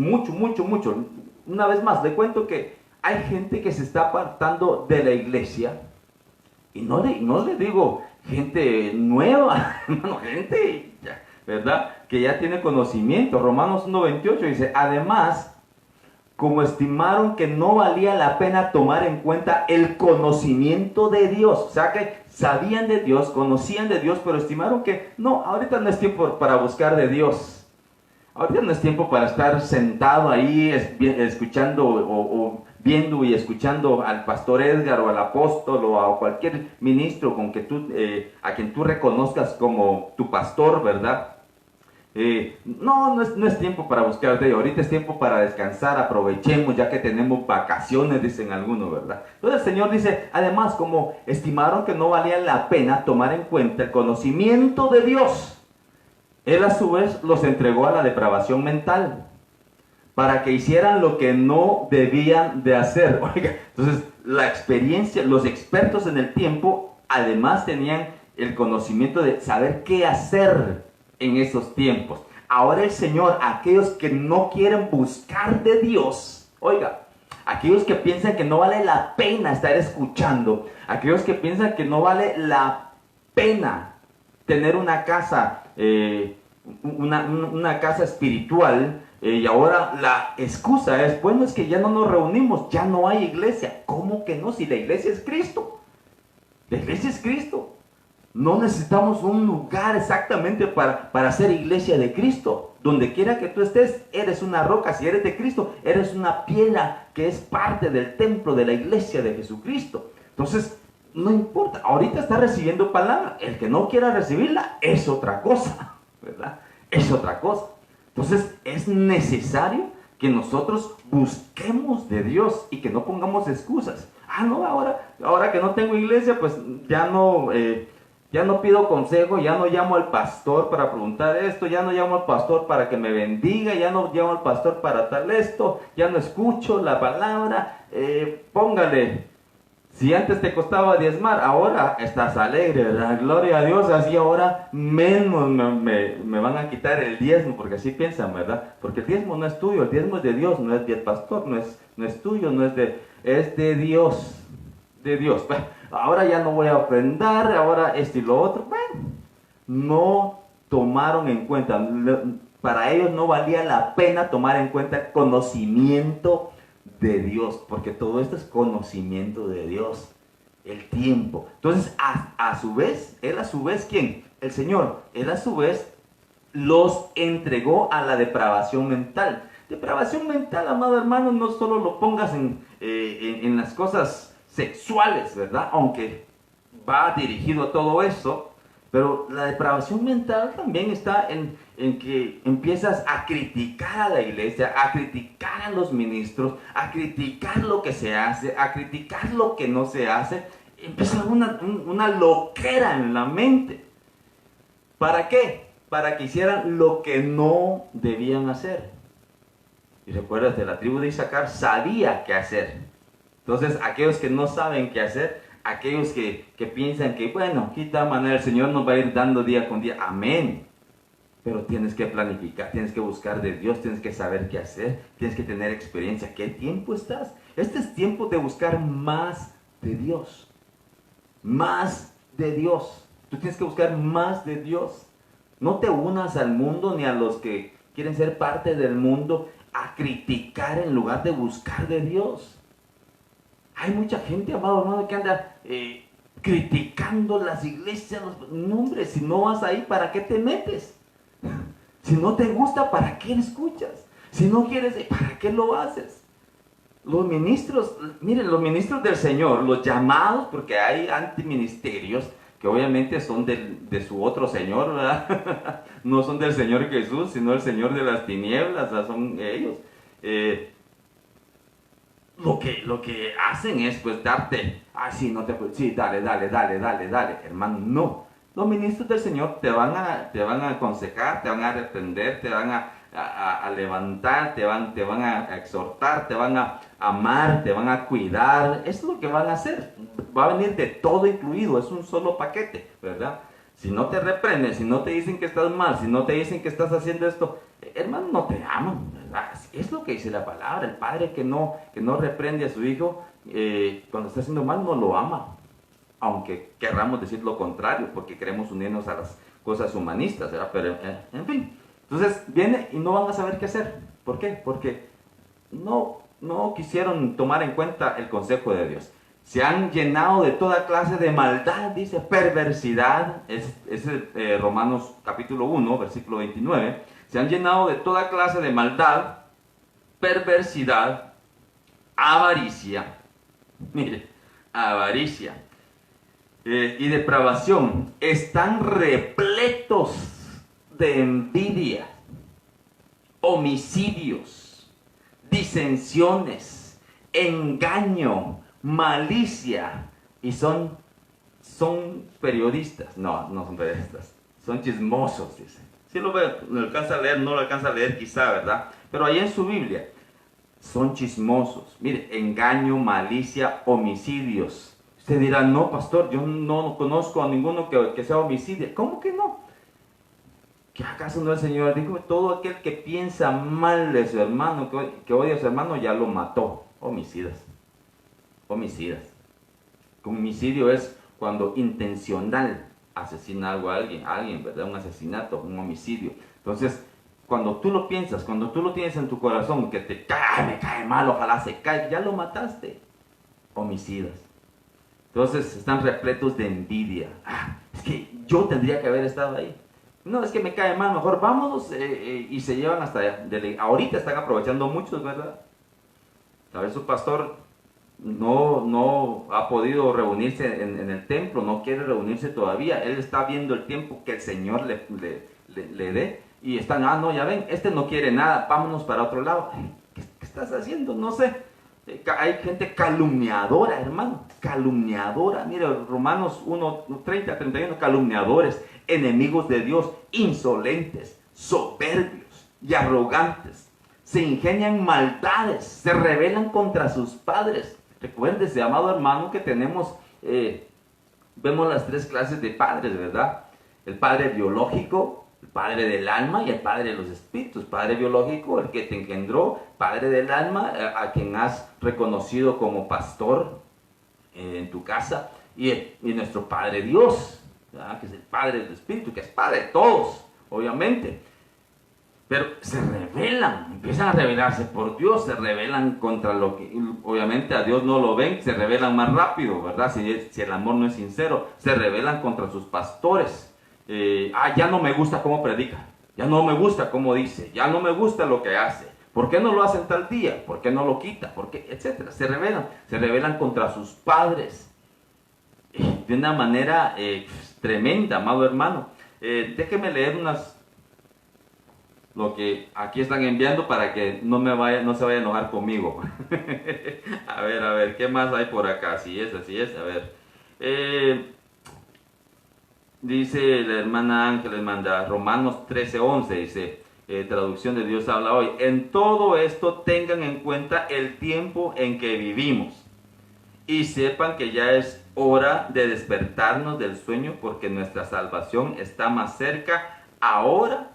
Una vez más, le cuento que hay gente que se está apartando de la iglesia, y no le digo gente nueva, hermano, gente, ¿verdad?, que ya tiene conocimiento. Romanos 1:28 dice: además, como estimaron que no valía la pena tomar en cuenta el conocimiento de Dios. O sea que sabían de Dios, conocían de Dios, pero estimaron que no, ahorita no es tiempo para buscar de Dios. Ahorita no es tiempo para estar sentado ahí escuchando o viendo y escuchando al pastor Edgar o al apóstol o a cualquier ministro a quien tú reconozcas como tu pastor, ¿verdad? No es tiempo para buscar de ello. Ahorita es tiempo para descansar. Aprovechemos ya que tenemos vacaciones, dicen algunos, ¿verdad? Entonces el Señor dice: además, como estimaron que no valía la pena tomar en cuenta el conocimiento de Dios, Él a su vez los entregó a la depravación mental, para que hicieran lo que no debían de hacer. Oiga, entonces la experiencia, los expertos en el tiempo, además tenían el conocimiento de saber qué hacer en esos tiempos. Ahora el Señor, aquellos que no quieren buscar de Dios, oiga, aquellos que piensan que no vale la pena estar escuchando, aquellos que piensan que no vale la pena tener una casa, una casa espiritual, y ahora la excusa es: bueno, es que ya no nos reunimos, ya no hay iglesia. ¿Cómo que no? Si la iglesia es Cristo. La iglesia es Cristo. No necesitamos un lugar exactamente para ser iglesia de Cristo. Donde quiera que tú estés, eres una roca. Si eres de Cristo, eres una piedra que es parte del templo de la iglesia de Jesucristo. Entonces, no importa. Ahorita está recibiendo palabra. El que no quiera recibirla es otra cosa, ¿verdad? Es otra cosa. Entonces, es necesario que nosotros busquemos de Dios y que no pongamos excusas. No, ahora que no tengo iglesia, pues ya no pido consejo, ya no llamo al pastor para preguntar esto, ya no llamo al pastor para que me bendiga, ya no llamo al pastor para tal esto, ya no escucho la palabra. Póngale, si antes te costaba diezmar, ahora estás alegre, ¿verdad? Gloria a Dios, así ahora menos me van a quitar el diezmo, porque así piensan, ¿verdad? Porque el diezmo no es tuyo, el diezmo es de Dios, no es del pastor, no es tuyo, es de Dios, de Dios. Ahora ya no voy a ofrendar, ahora esto y lo otro. Bueno, no tomaron en cuenta. Para ellos no valía la pena tomar en cuenta el conocimiento de Dios, porque todo esto es conocimiento de Dios, el tiempo. Entonces, a su vez, él a su vez, ¿quién? El Señor. Él a su vez los entregó a la depravación mental. Depravación mental, amado hermano, no solo lo pongas en las cosas sexuales, ¿verdad? Aunque va dirigido a todo eso, pero la depravación mental también está en que empiezas a criticar a la iglesia, a criticar a los ministros, a criticar lo que se hace, a criticar lo que no se hace. Empieza una loquera en la mente. ¿Para qué? Para que hicieran lo que no debían hacer. Y recuerdas, de la tribu de Isaacar sabía qué hacer. Entonces, aquellos que no saben qué hacer, aquellos que piensan que, bueno, de esta manera el Señor nos va a ir dando día con día. Amén. Pero tienes que planificar, tienes que buscar de Dios, tienes que saber qué hacer, tienes que tener experiencia. ¿Qué tiempo estás? Este es tiempo de buscar más de Dios. Más de Dios. Tú tienes que buscar más de Dios. No te unas al mundo ni a los que quieren ser parte del mundo a criticar en lugar de buscar de Dios. Hay mucha gente, amado hermano, que anda criticando las iglesias. No, hombre, si no vas ahí, ¿para qué te metes? Si no te gusta, ¿para qué escuchas? Si no quieres, ¿para qué lo haces? Los ministros, miren, los ministros del Señor, los llamados, porque hay antiministerios que obviamente son de su otro Señor, ¿verdad? No son del Señor Jesús, sino el Señor de las tinieblas, ¿verdad? Son ellos. Lo que hacen es pues darte, sí, no te sí, dale, hermano, no. Los ministros del Señor te van a aconsejar, te van a reprender, te van a levantar, te van a exhortar, te van a amar, te van a cuidar. Eso es lo que van a hacer. Va a venir de todo incluido, es un solo paquete, ¿verdad? Si no te reprenden, si no te dicen que estás mal, si no te dicen que estás haciendo esto, hermano, no te aman, ¿verdad? Es lo que dice la palabra. El padre que no reprende a su hijo cuando está haciendo mal no lo ama. Aunque querramos decir lo contrario, porque queremos unirnos a las cosas humanistas, ¿verdad? Pero, en fin. Entonces, viene y no van a saber qué hacer. ¿Por qué? Porque no quisieron tomar en cuenta el consejo de Dios. Se han llenado de toda clase de maldad, dice, perversidad, es Romanos capítulo 1, versículo 29. Se han llenado de toda clase de maldad, perversidad, avaricia, mire, avaricia y depravación. Están repletos de envidia, homicidios, disensiones, engaño, malicia, y son periodistas. No son periodistas, son chismosos, dice. Si lo ve, lo alcanza a leer, no lo alcanza a leer quizá, ¿verdad? Pero ahí en su Biblia, son chismosos. Mire, engaño, malicia, homicidios. Usted dirá, no, pastor, yo no conozco a ninguno que sea homicidio. ¿Cómo que no? ¿Que acaso no el Señor dijo, todo aquel que piensa mal de su hermano, que odia a su hermano, ya lo mató? Homicidas. Homicidio es cuando intencional asesina algo a alguien, ¿verdad? Un asesinato, un homicidio. Entonces, cuando tú lo piensas, cuando tú lo tienes en tu corazón, que me cae mal, ojalá se caiga, ya lo mataste. Homicidas. Entonces, están repletos de envidia. Es que yo tendría que haber estado ahí. No, es que me cae mal, mejor vámonos, y se llevan hasta allá. Ahorita están aprovechando muchos, ¿verdad? A ver, su pastor no ha podido reunirse en el templo, no quiere reunirse todavía. Él está viendo el tiempo que el Señor le dé. Y están, no, ya ven, este no quiere nada, vámonos para otro lado. ¿Qué estás haciendo? No sé. Hay gente calumniadora, hermano, calumniadora. Mira, Romanos 1, 30, 31, calumniadores, enemigos de Dios, insolentes, soberbios y arrogantes. Se ingenian maldades, se rebelan contra sus padres. Recuérdese, amado hermano, que vemos las tres clases de padres, ¿verdad? El padre biológico, el padre del alma y el padre de los espíritus. Padre biológico, el que te engendró; padre del alma, a quien has reconocido como pastor en tu casa; y nuestro Padre Dios, ¿verdad? Que es el padre del espíritu, que es padre de todos, obviamente. pero se rebelan, empiezan a rebelarse por Dios, se rebelan contra lo que, obviamente a Dios no lo ven, se rebelan más rápido, ¿verdad? Si el amor no es sincero, se rebelan contra sus pastores. Ya no me gusta cómo predica, ya no me gusta cómo dice, ya no me gusta lo que hace. ¿Por qué no lo hacen tal día? ¿Por qué no lo quita? ¿Por qué? Etcétera. Se rebelan contra sus padres de una manera tremenda, amado hermano. Déjeme leer lo que aquí están enviando para que no se vaya a enojar conmigo. A ver, ¿qué más hay por acá? Así es, a ver. Dice la hermana Ángeles, manda Romanos 13:11, dice, traducción de Dios habla hoy. En todo esto tengan en cuenta el tiempo en que vivimos y sepan que ya es hora de despertarnos del sueño, porque nuestra salvación está más cerca ahora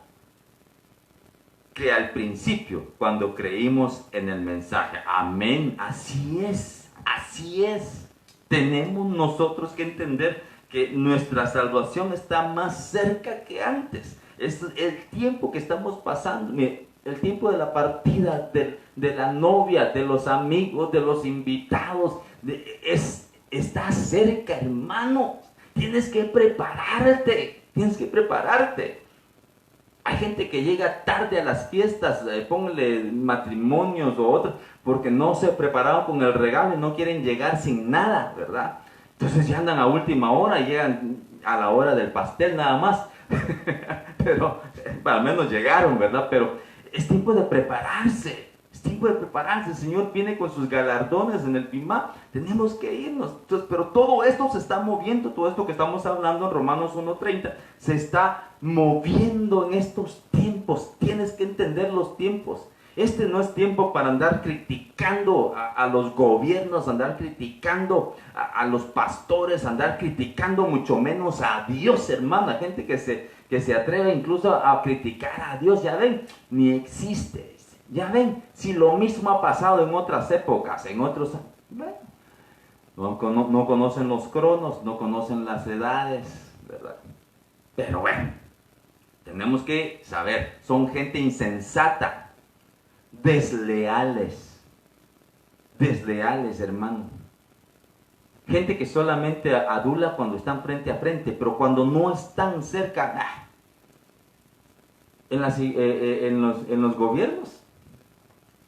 que al principio, cuando creímos en el mensaje. Amén, así es, así es. Tenemos nosotros que entender que nuestra salvación está más cerca que antes. Es el tiempo que estamos pasando, el tiempo de la partida, de la novia, de los amigos, de los invitados, está cerca, hermano. Tienes que prepararte, Hay gente que llega tarde a las fiestas, póngale matrimonios o otros, porque no se prepararon con el regalo y no quieren llegar sin nada, ¿verdad? Entonces ya andan a última hora y llegan a la hora del pastel nada más. Pero al menos llegaron, ¿verdad? Pero es tiempo de prepararse. Es tiempo de prepararse. El Señor viene con sus galardones en el Pimá. Tenemos que irnos. Entonces, pero todo esto se está moviendo. Todo esto que estamos hablando en Romanos 1:30 se está moviendo en estos tiempos. Tienes que entender los tiempos. Este no es tiempo para andar criticando a los gobiernos, andar criticando a los pastores, andar criticando mucho menos a Dios, hermano. Hay gente que se atreve incluso a criticar a Dios. Ya ven, ni existe. Ya ven, si lo mismo ha pasado en otras épocas, en otros... Bueno, no conocen los cronos, no conocen las edades, ¿verdad? Pero bueno, tenemos que saber, son gente insensata. Desleales, hermano. Gente que solamente adula cuando están frente a frente, pero cuando no están cerca, en los gobiernos,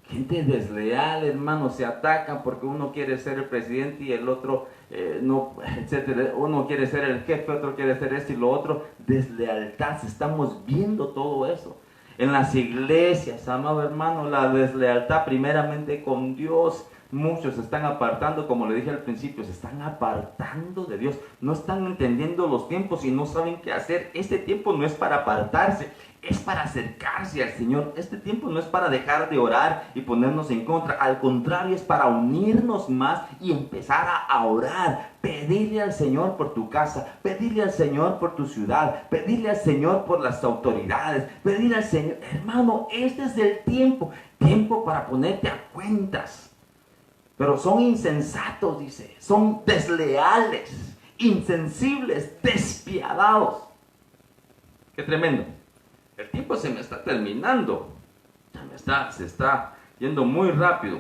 gente desleal, hermano, se atacan porque uno quiere ser el presidente y el otro no, etcétera. Uno quiere ser el jefe, otro quiere ser esto y lo otro. Deslealtad, estamos viendo todo eso. En las iglesias, amado hermano, la deslealtad primeramente con Dios. Muchos se están apartando, como le dije al principio, se están apartando de Dios. No están entendiendo los tiempos y no saben qué hacer. Este tiempo no es para apartarse, es para acercarse al Señor. Este tiempo no es para dejar de orar y ponernos en contra. Al contrario, es para unirnos más y empezar a orar. Pedirle al Señor por tu casa, pedirle al Señor por tu ciudad, pedirle al Señor por las autoridades, pedirle al Señor. Hermano, este es el tiempo para ponerte a cuentas. Pero son insensatos, dice, son desleales, insensibles, despiadados. Qué tremendo. El tiempo se me está terminando, se está yendo muy rápido,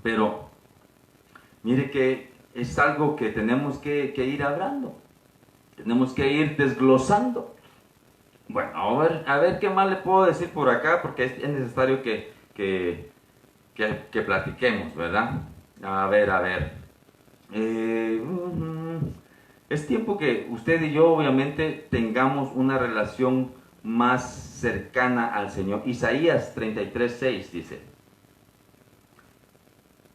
pero mire que es algo que tenemos que ir hablando, tenemos que ir desglosando. Bueno, a ver qué más le puedo decir por acá, porque es necesario que platiquemos, ¿verdad? A ver. Es tiempo que usted y yo obviamente tengamos una relación más cercana al Señor. Isaías 33:6 dice: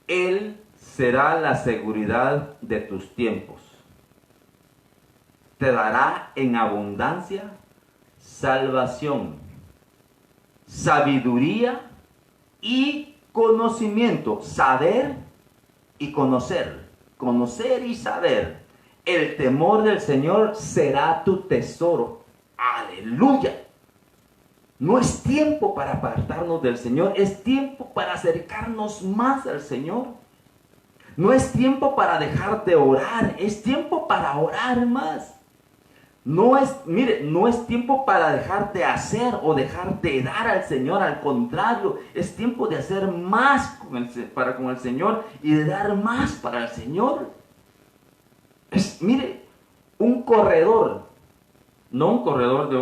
Él será la seguridad de tus tiempos. Te dará en abundancia salvación, sabiduría y conocimiento. Saber y conocer. Conocer y saber. El temor del Señor será tu tesoro. ¡Aleluya! No es tiempo para apartarnos del Señor, es tiempo para acercarnos más al Señor. No es tiempo para dejar de orar, es tiempo para orar más. No es, mire, no es tiempo para dejar de hacer o dejar de dar al Señor. Al contrario, es tiempo de hacer más con el Señor y de dar más para el Señor. Mire, un corredor, no un corredor de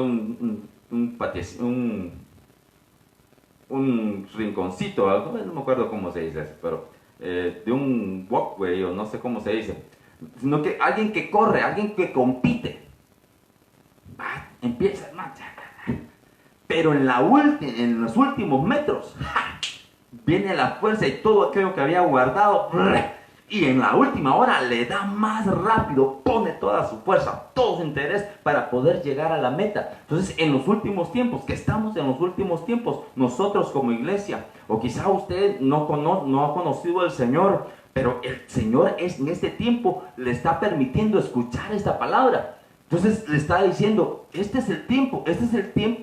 un rinconcito, no me acuerdo cómo se dice eso, pero de un walkway o no sé cómo se dice, sino que alguien que corre, alguien que compite. Empieza, pero en los últimos metros viene la fuerza y todo aquello que había guardado, y en la última hora le da más rápido, pone toda su fuerza, todo su interés para poder llegar a la meta. Entonces, en los últimos tiempos, que estamos en los últimos tiempos, nosotros como iglesia, o quizá usted no ha conocido al Señor, pero el Señor en este tiempo le está permitiendo escuchar esta palabra. Entonces le está diciendo, este es el tiempo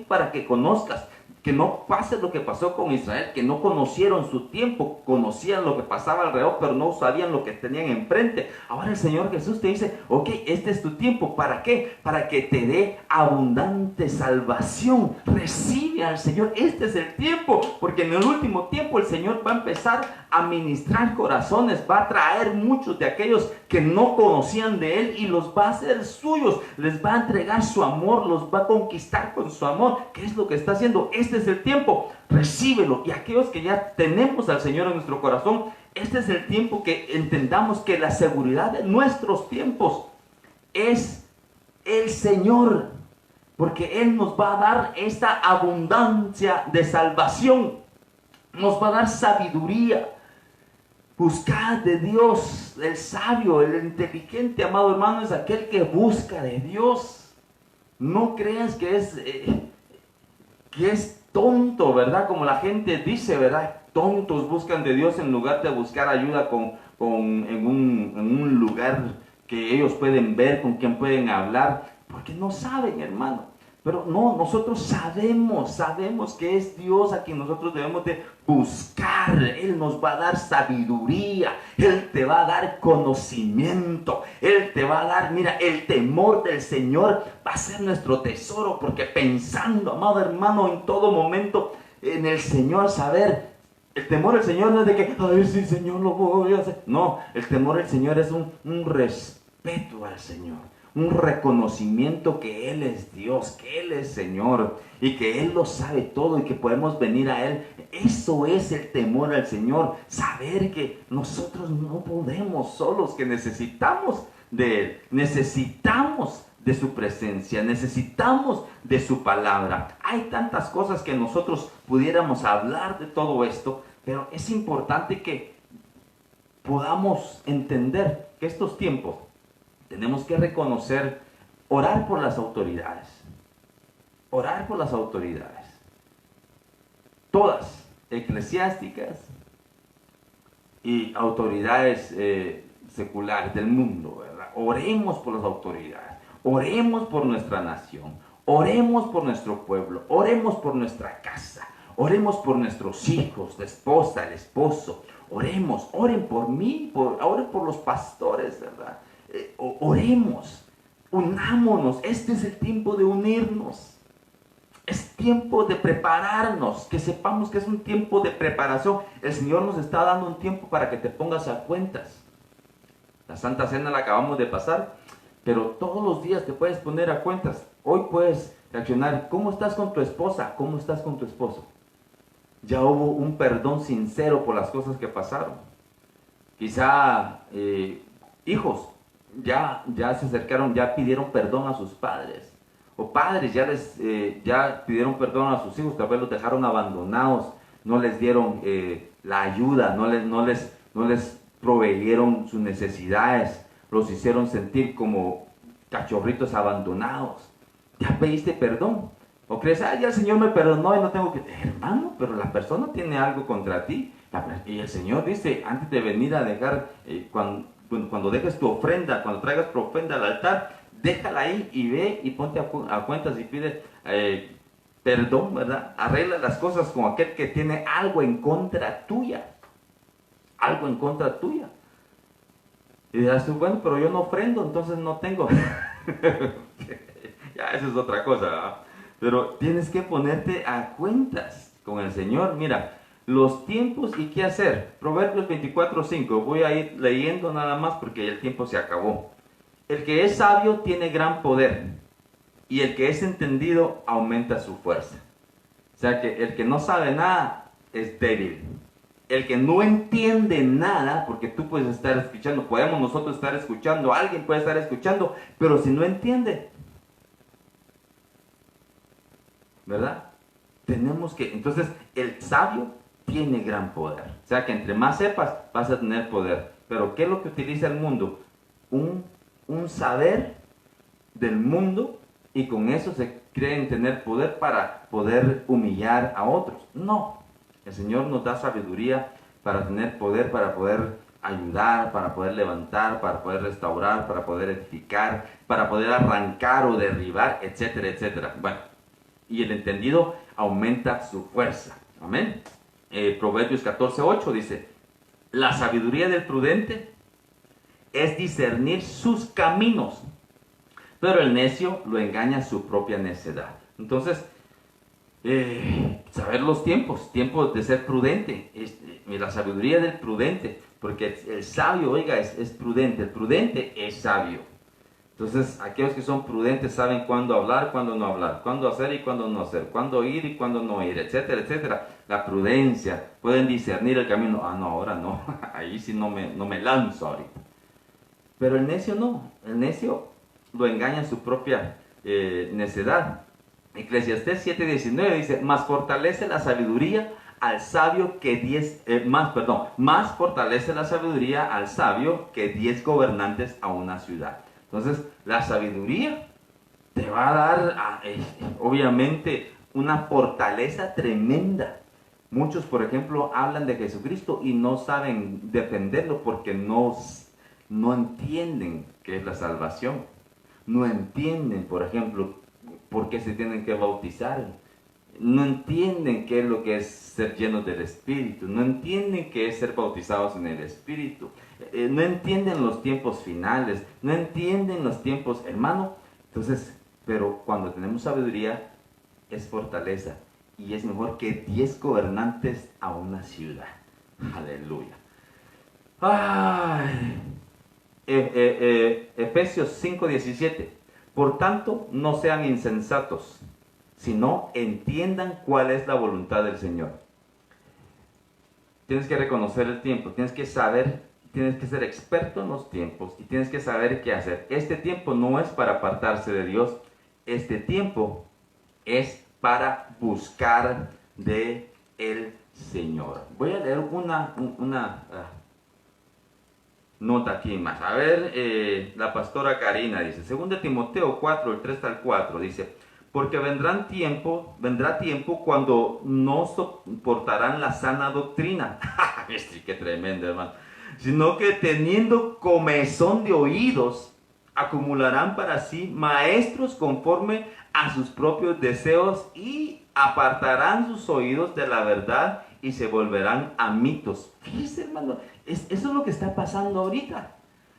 para que conozcas, que no pase lo que pasó con Israel, que no conocieron su tiempo, conocían lo que pasaba alrededor, pero no sabían lo que tenían enfrente. Ahora el Señor Jesús te dice, ok, este es tu tiempo, ¿para qué? Para que te dé abundante salvación. Recibe al Señor, este es el tiempo, porque en el último tiempo el Señor va a empezar a ministrar corazones, va a traer muchos de aquellos que no conocían de Él y los va a hacer suyos, les va a entregar su amor, los va a conquistar con su amor. ¿Qué es lo que está haciendo? Este es el tiempo, recíbelo. Y aquellos que ya tenemos al Señor en nuestro corazón, este es el tiempo que entendamos que la seguridad de nuestros tiempos es el Señor, porque Él nos va a dar esta abundancia de salvación, nos va a dar sabiduría. Buscad de Dios, el sabio, el inteligente, amado hermano, es aquel que busca de Dios. No creas que es tonto, ¿verdad? Como la gente dice, ¿verdad? Tontos buscan de Dios en lugar de buscar ayuda en un lugar que ellos pueden ver, con quien pueden hablar, porque no saben, hermano. Pero no, nosotros sabemos que es Dios a quien nosotros debemos de buscar. Él nos va a dar sabiduría, Él te va a dar conocimiento, Él te va a dar, mira, el temor del Señor va a ser nuestro tesoro, porque pensando, amado hermano, en todo momento en el Señor, saber, el temor del Señor no es de que, ay, sí, Señor, lo voy a hacer. No, el temor del Señor es un respeto al Señor. Un reconocimiento que Él es Dios, que Él es Señor y que Él lo sabe todo y que podemos venir a Él. Eso es el temor al Señor, saber que nosotros no podemos solos, que necesitamos de Él, necesitamos de su presencia, necesitamos de su palabra. Hay tantas cosas que nosotros pudiéramos hablar de todo esto, pero es importante que podamos entender que estos tiempos tenemos que reconocer, orar por las autoridades. Orar por las autoridades. Todas, eclesiásticas y autoridades seculares del mundo, ¿verdad? Oremos por las autoridades. Oremos por nuestra nación. Oremos por nuestro pueblo. Oremos por nuestra casa. Oremos por nuestros hijos, la esposa, el esposo. Oremos, oren por mí, oren por los pastores, ¿verdad? Oremos, unámonos. Este es el tiempo de unirnos, es tiempo de prepararnos, que sepamos que es un tiempo de preparación. El Señor nos está dando un tiempo para que te pongas a cuentas. La Santa Cena la acabamos de pasar, pero todos los días te puedes poner a cuentas. Hoy puedes reaccionar, ¿cómo estás con tu esposa? ¿Cómo estás con tu esposo? Ya hubo un perdón sincero por las cosas que pasaron. Quizá hijos ya se acercaron, ya pidieron perdón a sus padres, o padres ya pidieron perdón a sus hijos, tal vez los dejaron abandonados, no les dieron la ayuda, no les proveyeron sus necesidades, los hicieron sentir como cachorritos abandonados. Ya pediste perdón, o crees, ya el Señor me perdonó y no tengo que, hermano, pero la persona tiene algo contra ti, y el Señor dice, antes de venir a dejar, cuando dejes tu ofrenda, cuando traigas tu ofrenda al altar, déjala ahí y ve y ponte a cuentas y pide perdón, ¿verdad? Arregla las cosas con aquel que tiene algo en contra tuya. Algo en contra tuya. Y dirás tú, bueno, pero yo no ofrendo, entonces no tengo. ya eso es otra cosa, ¿verdad? Pero tienes que ponerte a cuentas con el Señor. Mira, los tiempos y qué hacer. Proverbios 24:5. Voy a ir leyendo nada más porque el tiempo se acabó. El que es sabio tiene gran poder, y el que es entendido aumenta su fuerza. O sea que el que no sabe nada es débil. El que no entiende nada, porque tú puedes estar escuchando, podemos nosotros estar escuchando, alguien puede estar escuchando, pero si no entiende, ¿verdad? Tenemos que, entonces, el sabio tiene gran poder. O sea que entre más sepas, vas a tener poder. Pero ¿qué es lo que utiliza el mundo? Un saber del mundo, y con eso se creen tener poder para poder humillar a otros. No, el Señor nos da sabiduría para tener poder, para poder ayudar, para poder levantar, para poder restaurar, para poder edificar, para poder arrancar o derribar, etcétera, etcétera. Bueno, y el entendido aumenta su fuerza. Amén. Proverbios 14:8 dice: la sabiduría del prudente es discernir sus caminos, pero el necio lo engaña su propia necedad. Entonces, saber los tiempos de ser prudente, la sabiduría del prudente, porque el sabio, oiga, es prudente, el prudente es sabio. Entonces, aquellos que son prudentes saben cuándo hablar, cuándo no hablar, cuándo hacer y cuándo no hacer, cuándo ir y cuándo no ir, etcétera, etcétera. La prudencia, pueden discernir el camino. Ah, no, ahora no, ahí sí no me lanzo ahorita. Pero el necio no, el necio lo engaña su propia necedad. Eclesiastés 7:19 dice: más fortalece la sabiduría al sabio que más fortalece la sabiduría al sabio que 10 gobernantes a una ciudad. Entonces, la sabiduría te va a dar, obviamente, una fortaleza tremenda. Muchos, por ejemplo, hablan de Jesucristo y no saben defenderlo porque no entienden qué es la salvación. No entienden, por ejemplo, por qué se tienen que bautizar. No entienden qué es lo que es ser llenos del Espíritu. No entienden qué es ser bautizados en el Espíritu. No entienden los tiempos finales. No entienden los tiempos, hermano. Entonces, pero cuando tenemos sabiduría, es fortaleza. Y es mejor que 10 gobernantes a una ciudad. Aleluya. Ay. Efesios 5:17. Por tanto, no sean insensatos, sino entiendan cuál es la voluntad del Señor. Tienes que reconocer el tiempo, tienes que saber, tienes que ser experto en los tiempos y tienes que saber qué hacer. Este tiempo no es para apartarse de Dios, este tiempo es para buscar de el Señor. Voy a leer una nota aquí más. A ver, la pastora Karina dice, 2 Timoteo 4, el 3 al 4, dice: porque vendrá tiempo cuando no soportarán la sana doctrina. Qué tremendo, hermano. Sino que teniendo comezón de oídos, acumularán para sí maestros conforme a sus propios deseos y apartarán sus oídos de la verdad y se volverán a mitos. Fíjese, hermano, eso es lo que está pasando ahorita.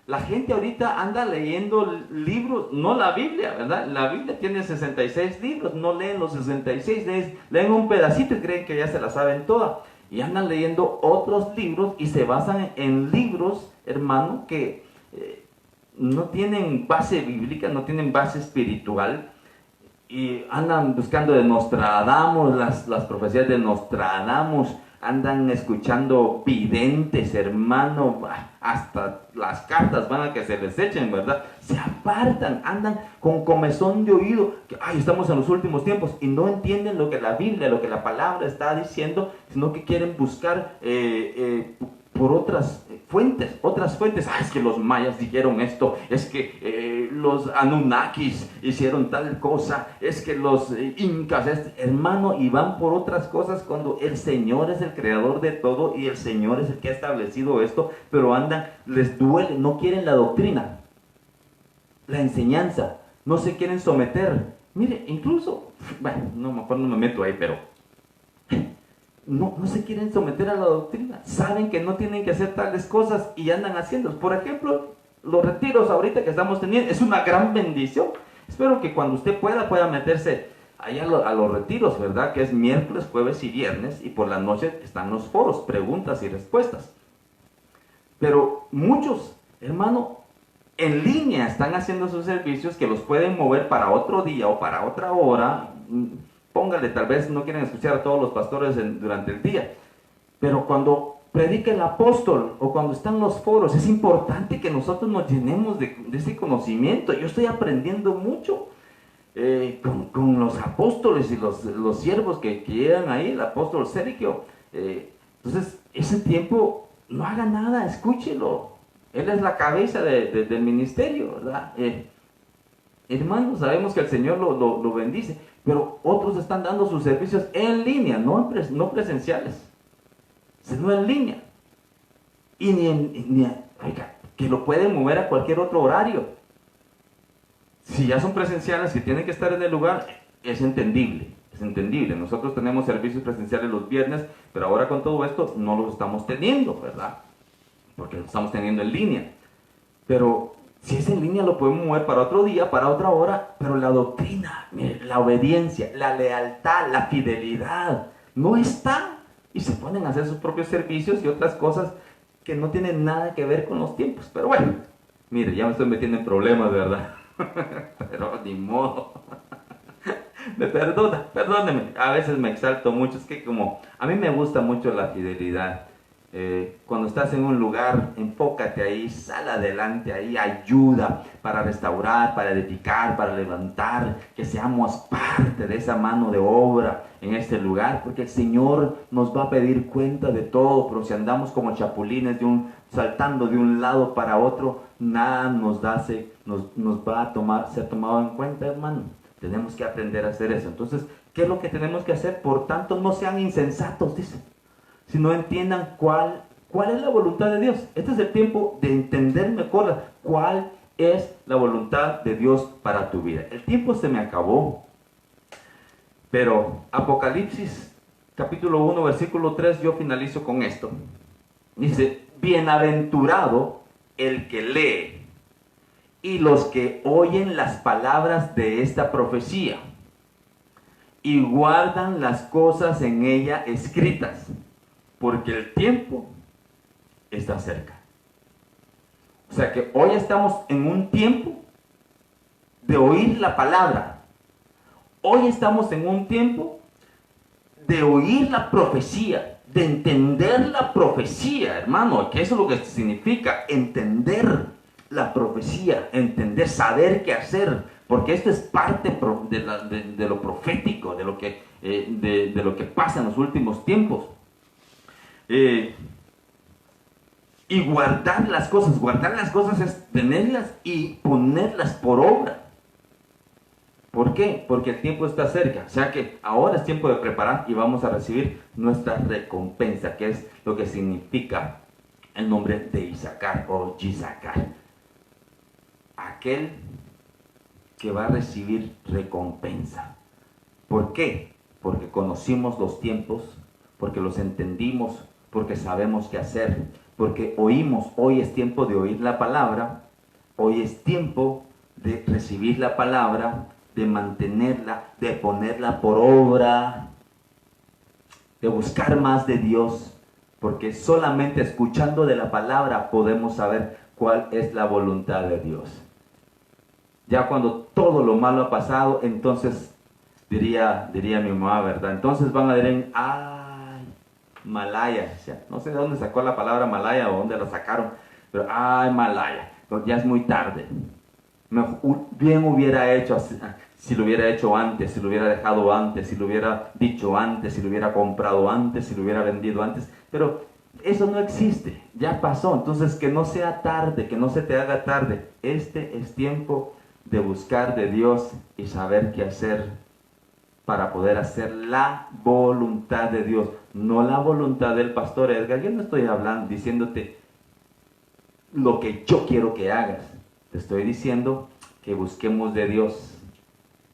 La gente ahorita anda leyendo libros, no la Biblia, ¿verdad? La Biblia tiene 66 libros, no leen los 66, leen un pedacito y creen que ya se la saben toda. Y andan leyendo otros libros y se basan en libros, hermano, que no tienen base bíblica, no tienen base espiritual. Y andan buscando de Nostradamus, las profecías de Nostradamus. Andan escuchando videntes, hermano, hasta las cartas van a que se les echen, ¿verdad? Se apartan, andan con comezón de oído, que estamos en los últimos tiempos, y no entienden lo que la Biblia, lo que la palabra está diciendo, sino que quieren buscar por otras fuentes. Es que los mayas dijeron esto, es que los Anunnakis hicieron tal cosa, es que los incas, hermano, y van por otras cosas cuando el Señor es el creador de todo y el Señor es el que ha establecido esto, pero andan, les duele, no quieren la doctrina, la enseñanza, no se quieren someter. Mire, incluso, bueno, no me meto ahí, pero no se quieren someter a la doctrina. Saben que no tienen que hacer tales cosas y andan haciéndolas. Por ejemplo, los retiros ahorita que estamos teniendo es una gran bendición. Espero que cuando usted pueda meterse ahí a los retiros, ¿verdad? Que es miércoles, jueves y viernes, y por la noche están los foros, preguntas y respuestas. Pero muchos, hermano, en línea están haciendo sus servicios que los pueden mover para otro día o para otra hora. Póngale, tal vez no quieren escuchar a todos los pastores durante el día, pero cuando predica el apóstol o cuando están los foros, es importante que nosotros nos llenemos de ese conocimiento. Yo estoy aprendiendo mucho con los apóstoles y los siervos que llegan ahí, el apóstol Sergio. Entonces, ese tiempo, no haga nada, escúchelo. Él es la cabeza del ministerio, ¿verdad? Hermanos, sabemos que el Señor lo bendice, pero otros están dando sus servicios en línea, no presenciales, sino en línea. Y oiga, que lo pueden mover a cualquier otro horario. Si ya son presenciales, que tienen que estar en el lugar, es entendible. Es entendible. Nosotros tenemos servicios presenciales los viernes, pero ahora con todo esto no los estamos teniendo, ¿verdad? Porque lo estamos teniendo en línea. Pero si es en línea, lo podemos mover para otro día, para otra hora. Pero la doctrina, mire, la obediencia, la lealtad, la fidelidad, no está. Y se ponen a hacer sus propios servicios y otras cosas que no tienen nada que ver con los tiempos. Pero bueno, mire, ya me estoy metiendo en problemas, ¿verdad? Pero ni modo. Perdóneme, a veces me exalto mucho. Es que como a mí me gusta mucho la fidelidad. Cuando estás en un lugar, enfócate ahí, sal adelante ahí, ayuda para restaurar, para edificar, para levantar, que seamos parte de esa mano de obra en este lugar, porque el Señor nos va a pedir cuenta de todo. Pero si andamos como chapulines saltando de un lado para otro, nada nos va a ser tomado en cuenta, hermano. Tenemos que aprender a hacer eso. Entonces, ¿qué es lo que tenemos que hacer? Por tanto, no sean insensatos, dice, sino entiendan cuál es la voluntad de Dios. Este es el tiempo de entender mejor cuál es la voluntad de Dios para tu vida. El tiempo se me acabó, pero Apocalipsis capítulo 1 versículo 3, yo finalizo con esto. Dice: bienaventurado el que lee y los que oyen las palabras de esta profecía y guardan las cosas en ella escritas, porque el tiempo está cerca. O sea que hoy estamos en un tiempo de oír la palabra. Hoy estamos en un tiempo de oír la profecía, de entender la profecía, hermano, que eso es lo que significa entender la profecía, entender, saber qué hacer, porque esto es parte de lo profético, de lo que pasa en los últimos tiempos. Y guardar las cosas es tenerlas y ponerlas por obra. ¿Por qué? Porque el tiempo está cerca. O sea que ahora es tiempo de preparar y vamos a recibir nuestra recompensa, que es lo que significa el nombre de Isacar o Yisacar. Aquel que va a recibir recompensa. ¿Por qué? Porque conocimos los tiempos, porque los entendimos, porque sabemos qué hacer, porque oímos. Hoy es tiempo de oír la palabra, hoy es tiempo de recibir la palabra, de mantenerla, de ponerla por obra, de buscar más de Dios, porque solamente escuchando de la palabra podemos saber cuál es la voluntad de Dios. Ya cuando todo lo malo ha pasado, entonces diría mi mamá, ¿verdad? Entonces van a decir, ay, Malaya, o sea, no sé de dónde sacó la palabra Malaya o dónde la sacaron, pero ay, Malaya, ya es muy tarde. Bien hubiera hecho, si lo hubiera hecho antes, si lo hubiera dejado antes, si lo hubiera dicho antes, si lo hubiera comprado antes, si lo hubiera vendido antes, pero eso no existe, ya pasó. Entonces que no sea tarde, que no se te haga tarde. Este es tiempo de buscar de Dios y saber qué hacer para poder hacer la voluntad de Dios, no la voluntad del pastor Edgar. Yo no estoy hablando, diciéndote lo que yo quiero que hagas. Te estoy diciendo que busquemos de Dios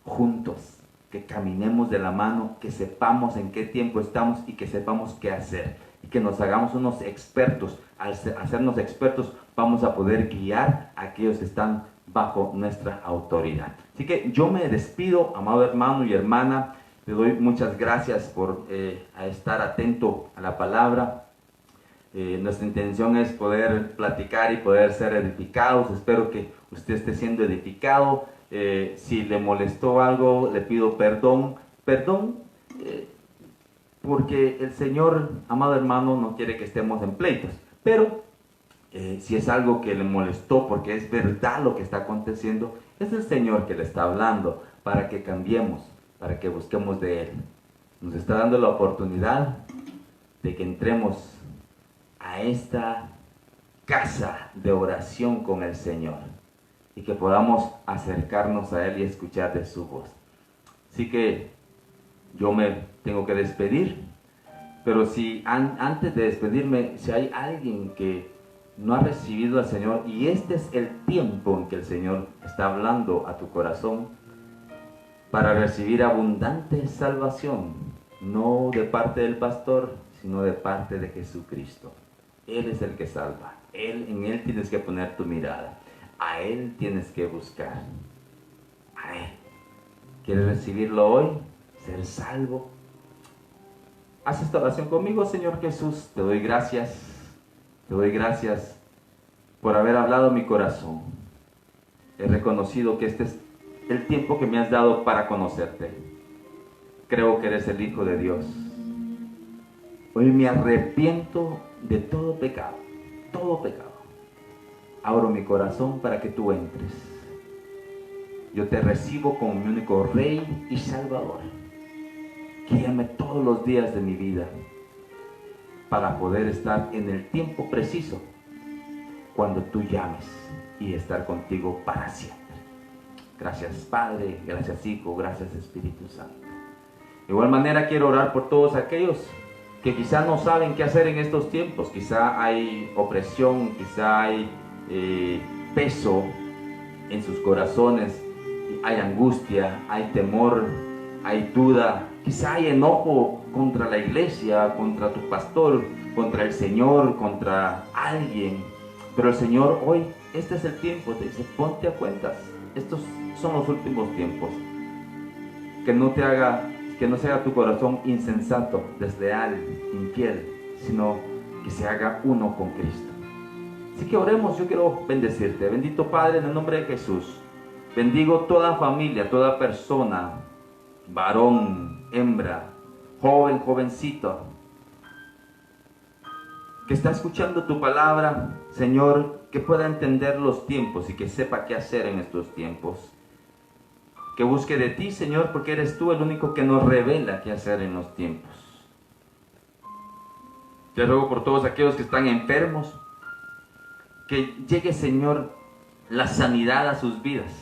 juntos, que caminemos de la mano, que sepamos en qué tiempo estamos y que sepamos qué hacer. Y que nos hagamos unos expertos. Al hacernos expertos, vamos a poder guiar a aquellos que están bajo nuestra autoridad. Así que yo me despido, amado hermano y hermana. Te doy muchas gracias por estar atento a la palabra. Nuestra intención es poder platicar y poder ser edificados. Espero que usted esté siendo edificado. Si le molestó algo, le pido perdón. Perdón, porque el Señor, amado hermano, no quiere que estemos en pleitos. Pero si es algo que le molestó, porque es verdad lo que está aconteciendo, es el Señor que le está hablando para que cambiemos, para que busquemos de Él. Nos está dando la oportunidad de que entremos a esta casa de oración con el Señor y que podamos acercarnos a Él y escuchar de su voz. Así que yo me tengo que despedir, pero si antes de despedirme, si hay alguien que no ha recibido al Señor y este es el tiempo en que el Señor está hablando a tu corazón para recibir abundante salvación, no de parte del pastor, sino de parte de Jesucristo. Él es el que salva. En Él tienes que poner tu mirada. A Él tienes que buscar. A Él. ¿Quieres recibirlo hoy? Ser salvo. Haz esta oración conmigo, Señor Jesús. Te doy gracias. Te doy gracias por haber hablado a mi corazón. He reconocido que este es el tiempo que me has dado para conocerte. Creo que eres el Hijo de Dios. Hoy me arrepiento de todo pecado, todo pecado. Abro mi corazón para que tú entres. Yo te recibo como mi único Rey y Salvador. Guíame todos los días de mi vida para poder estar en el tiempo preciso cuando tú llames y estar contigo para siempre. Gracias Padre, gracias Hijo, gracias Espíritu Santo. De igual manera quiero orar por todos aquellos que quizá no saben qué hacer en estos tiempos. Quizá hay opresión, quizá hay peso en sus corazones, hay angustia, hay temor, hay duda, quizá hay enojo contra la iglesia, contra tu pastor, contra el Señor, contra alguien. Pero el Señor hoy, este es el tiempo, te dice, ponte a cuentas. Estos son los últimos tiempos. Que no se haga tu corazón insensato, desleal, infiel, sino que se haga uno con Cristo. Así que oremos. Yo quiero bendecirte. Bendito Padre, en el nombre de Jesús, bendigo toda familia, toda persona, varón, hembra, joven, jovencito, que está escuchando tu palabra, Señor, que pueda entender los tiempos y que sepa qué hacer en estos tiempos. Que busque de ti, Señor, porque eres tú el único que nos revela qué hacer en los tiempos. Te ruego por todos aquellos que están enfermos, que llegue, Señor, la sanidad a sus vidas,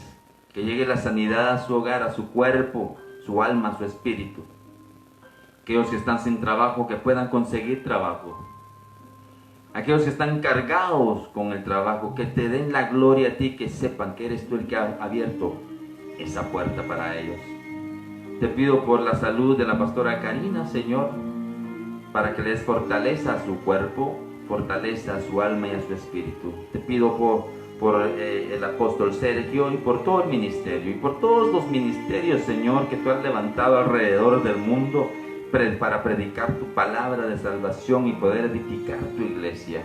que llegue la sanidad a su hogar, a su cuerpo, su alma, su espíritu. Aquellos que están sin trabajo, que puedan conseguir trabajo. Aquellos que están cargados con el trabajo, que te den la gloria a ti, que sepan que eres tú el que ha abierto esa puerta para ellos. Te pido por la salud de la pastora Karina, Señor, para que les fortaleza a su cuerpo, fortaleza a su alma y a su espíritu. Te pido por el apóstol Sergio y por todo el ministerio y por todos los ministerios, Señor, que tú has levantado alrededor del mundo para predicar tu palabra de salvación y poder edificar tu iglesia.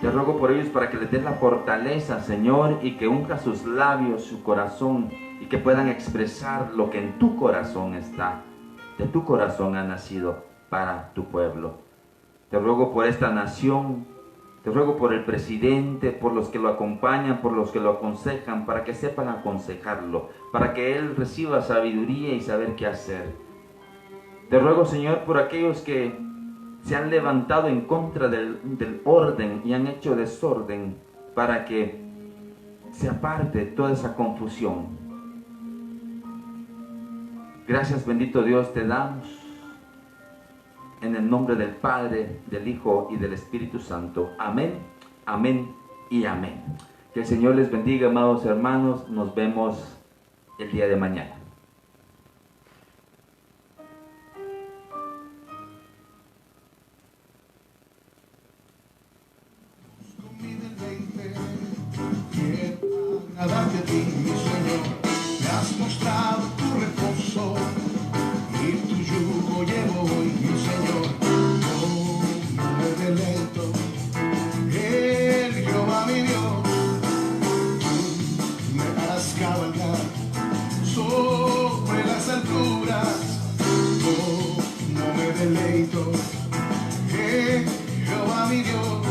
Te ruego por ellos para que les des la fortaleza, Señor, y que unja sus labios, su corazón, y que puedan expresar lo que en tu corazón está. De tu corazón ha nacido para tu pueblo. Te ruego por esta nación, te ruego por el presidente, por los que lo acompañan, por los que lo aconsejan, para que sepan aconsejarlo, para que él reciba sabiduría y saber qué hacer. Te ruego, Señor, por aquellos que se han levantado en contra del orden y han hecho desorden, para que se aparte toda esa confusión. Gracias, bendito Dios, te damos en el nombre del Padre, del Hijo y del Espíritu Santo. Amén, amén y amén. Que el Señor les bendiga, amados hermanos. Nos vemos el día de mañana. Quiero llevo hoy, mi Señor. No me deleito, el Jehová mi Dios. Tú me harás cabalgar sobre las alturas. No me deleito, Jehová mi Dios.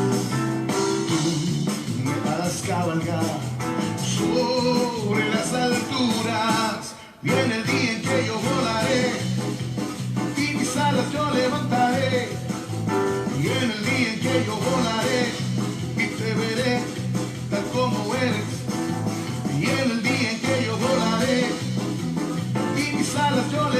Tú me harás cabalgar sobre las alturas. Viene el día en que yo volaré y mis alas yo levantaré. Viene el día en que yo volaré y te veré tal como eres. Viene el día en que yo volaré y mis alas yo levantaré.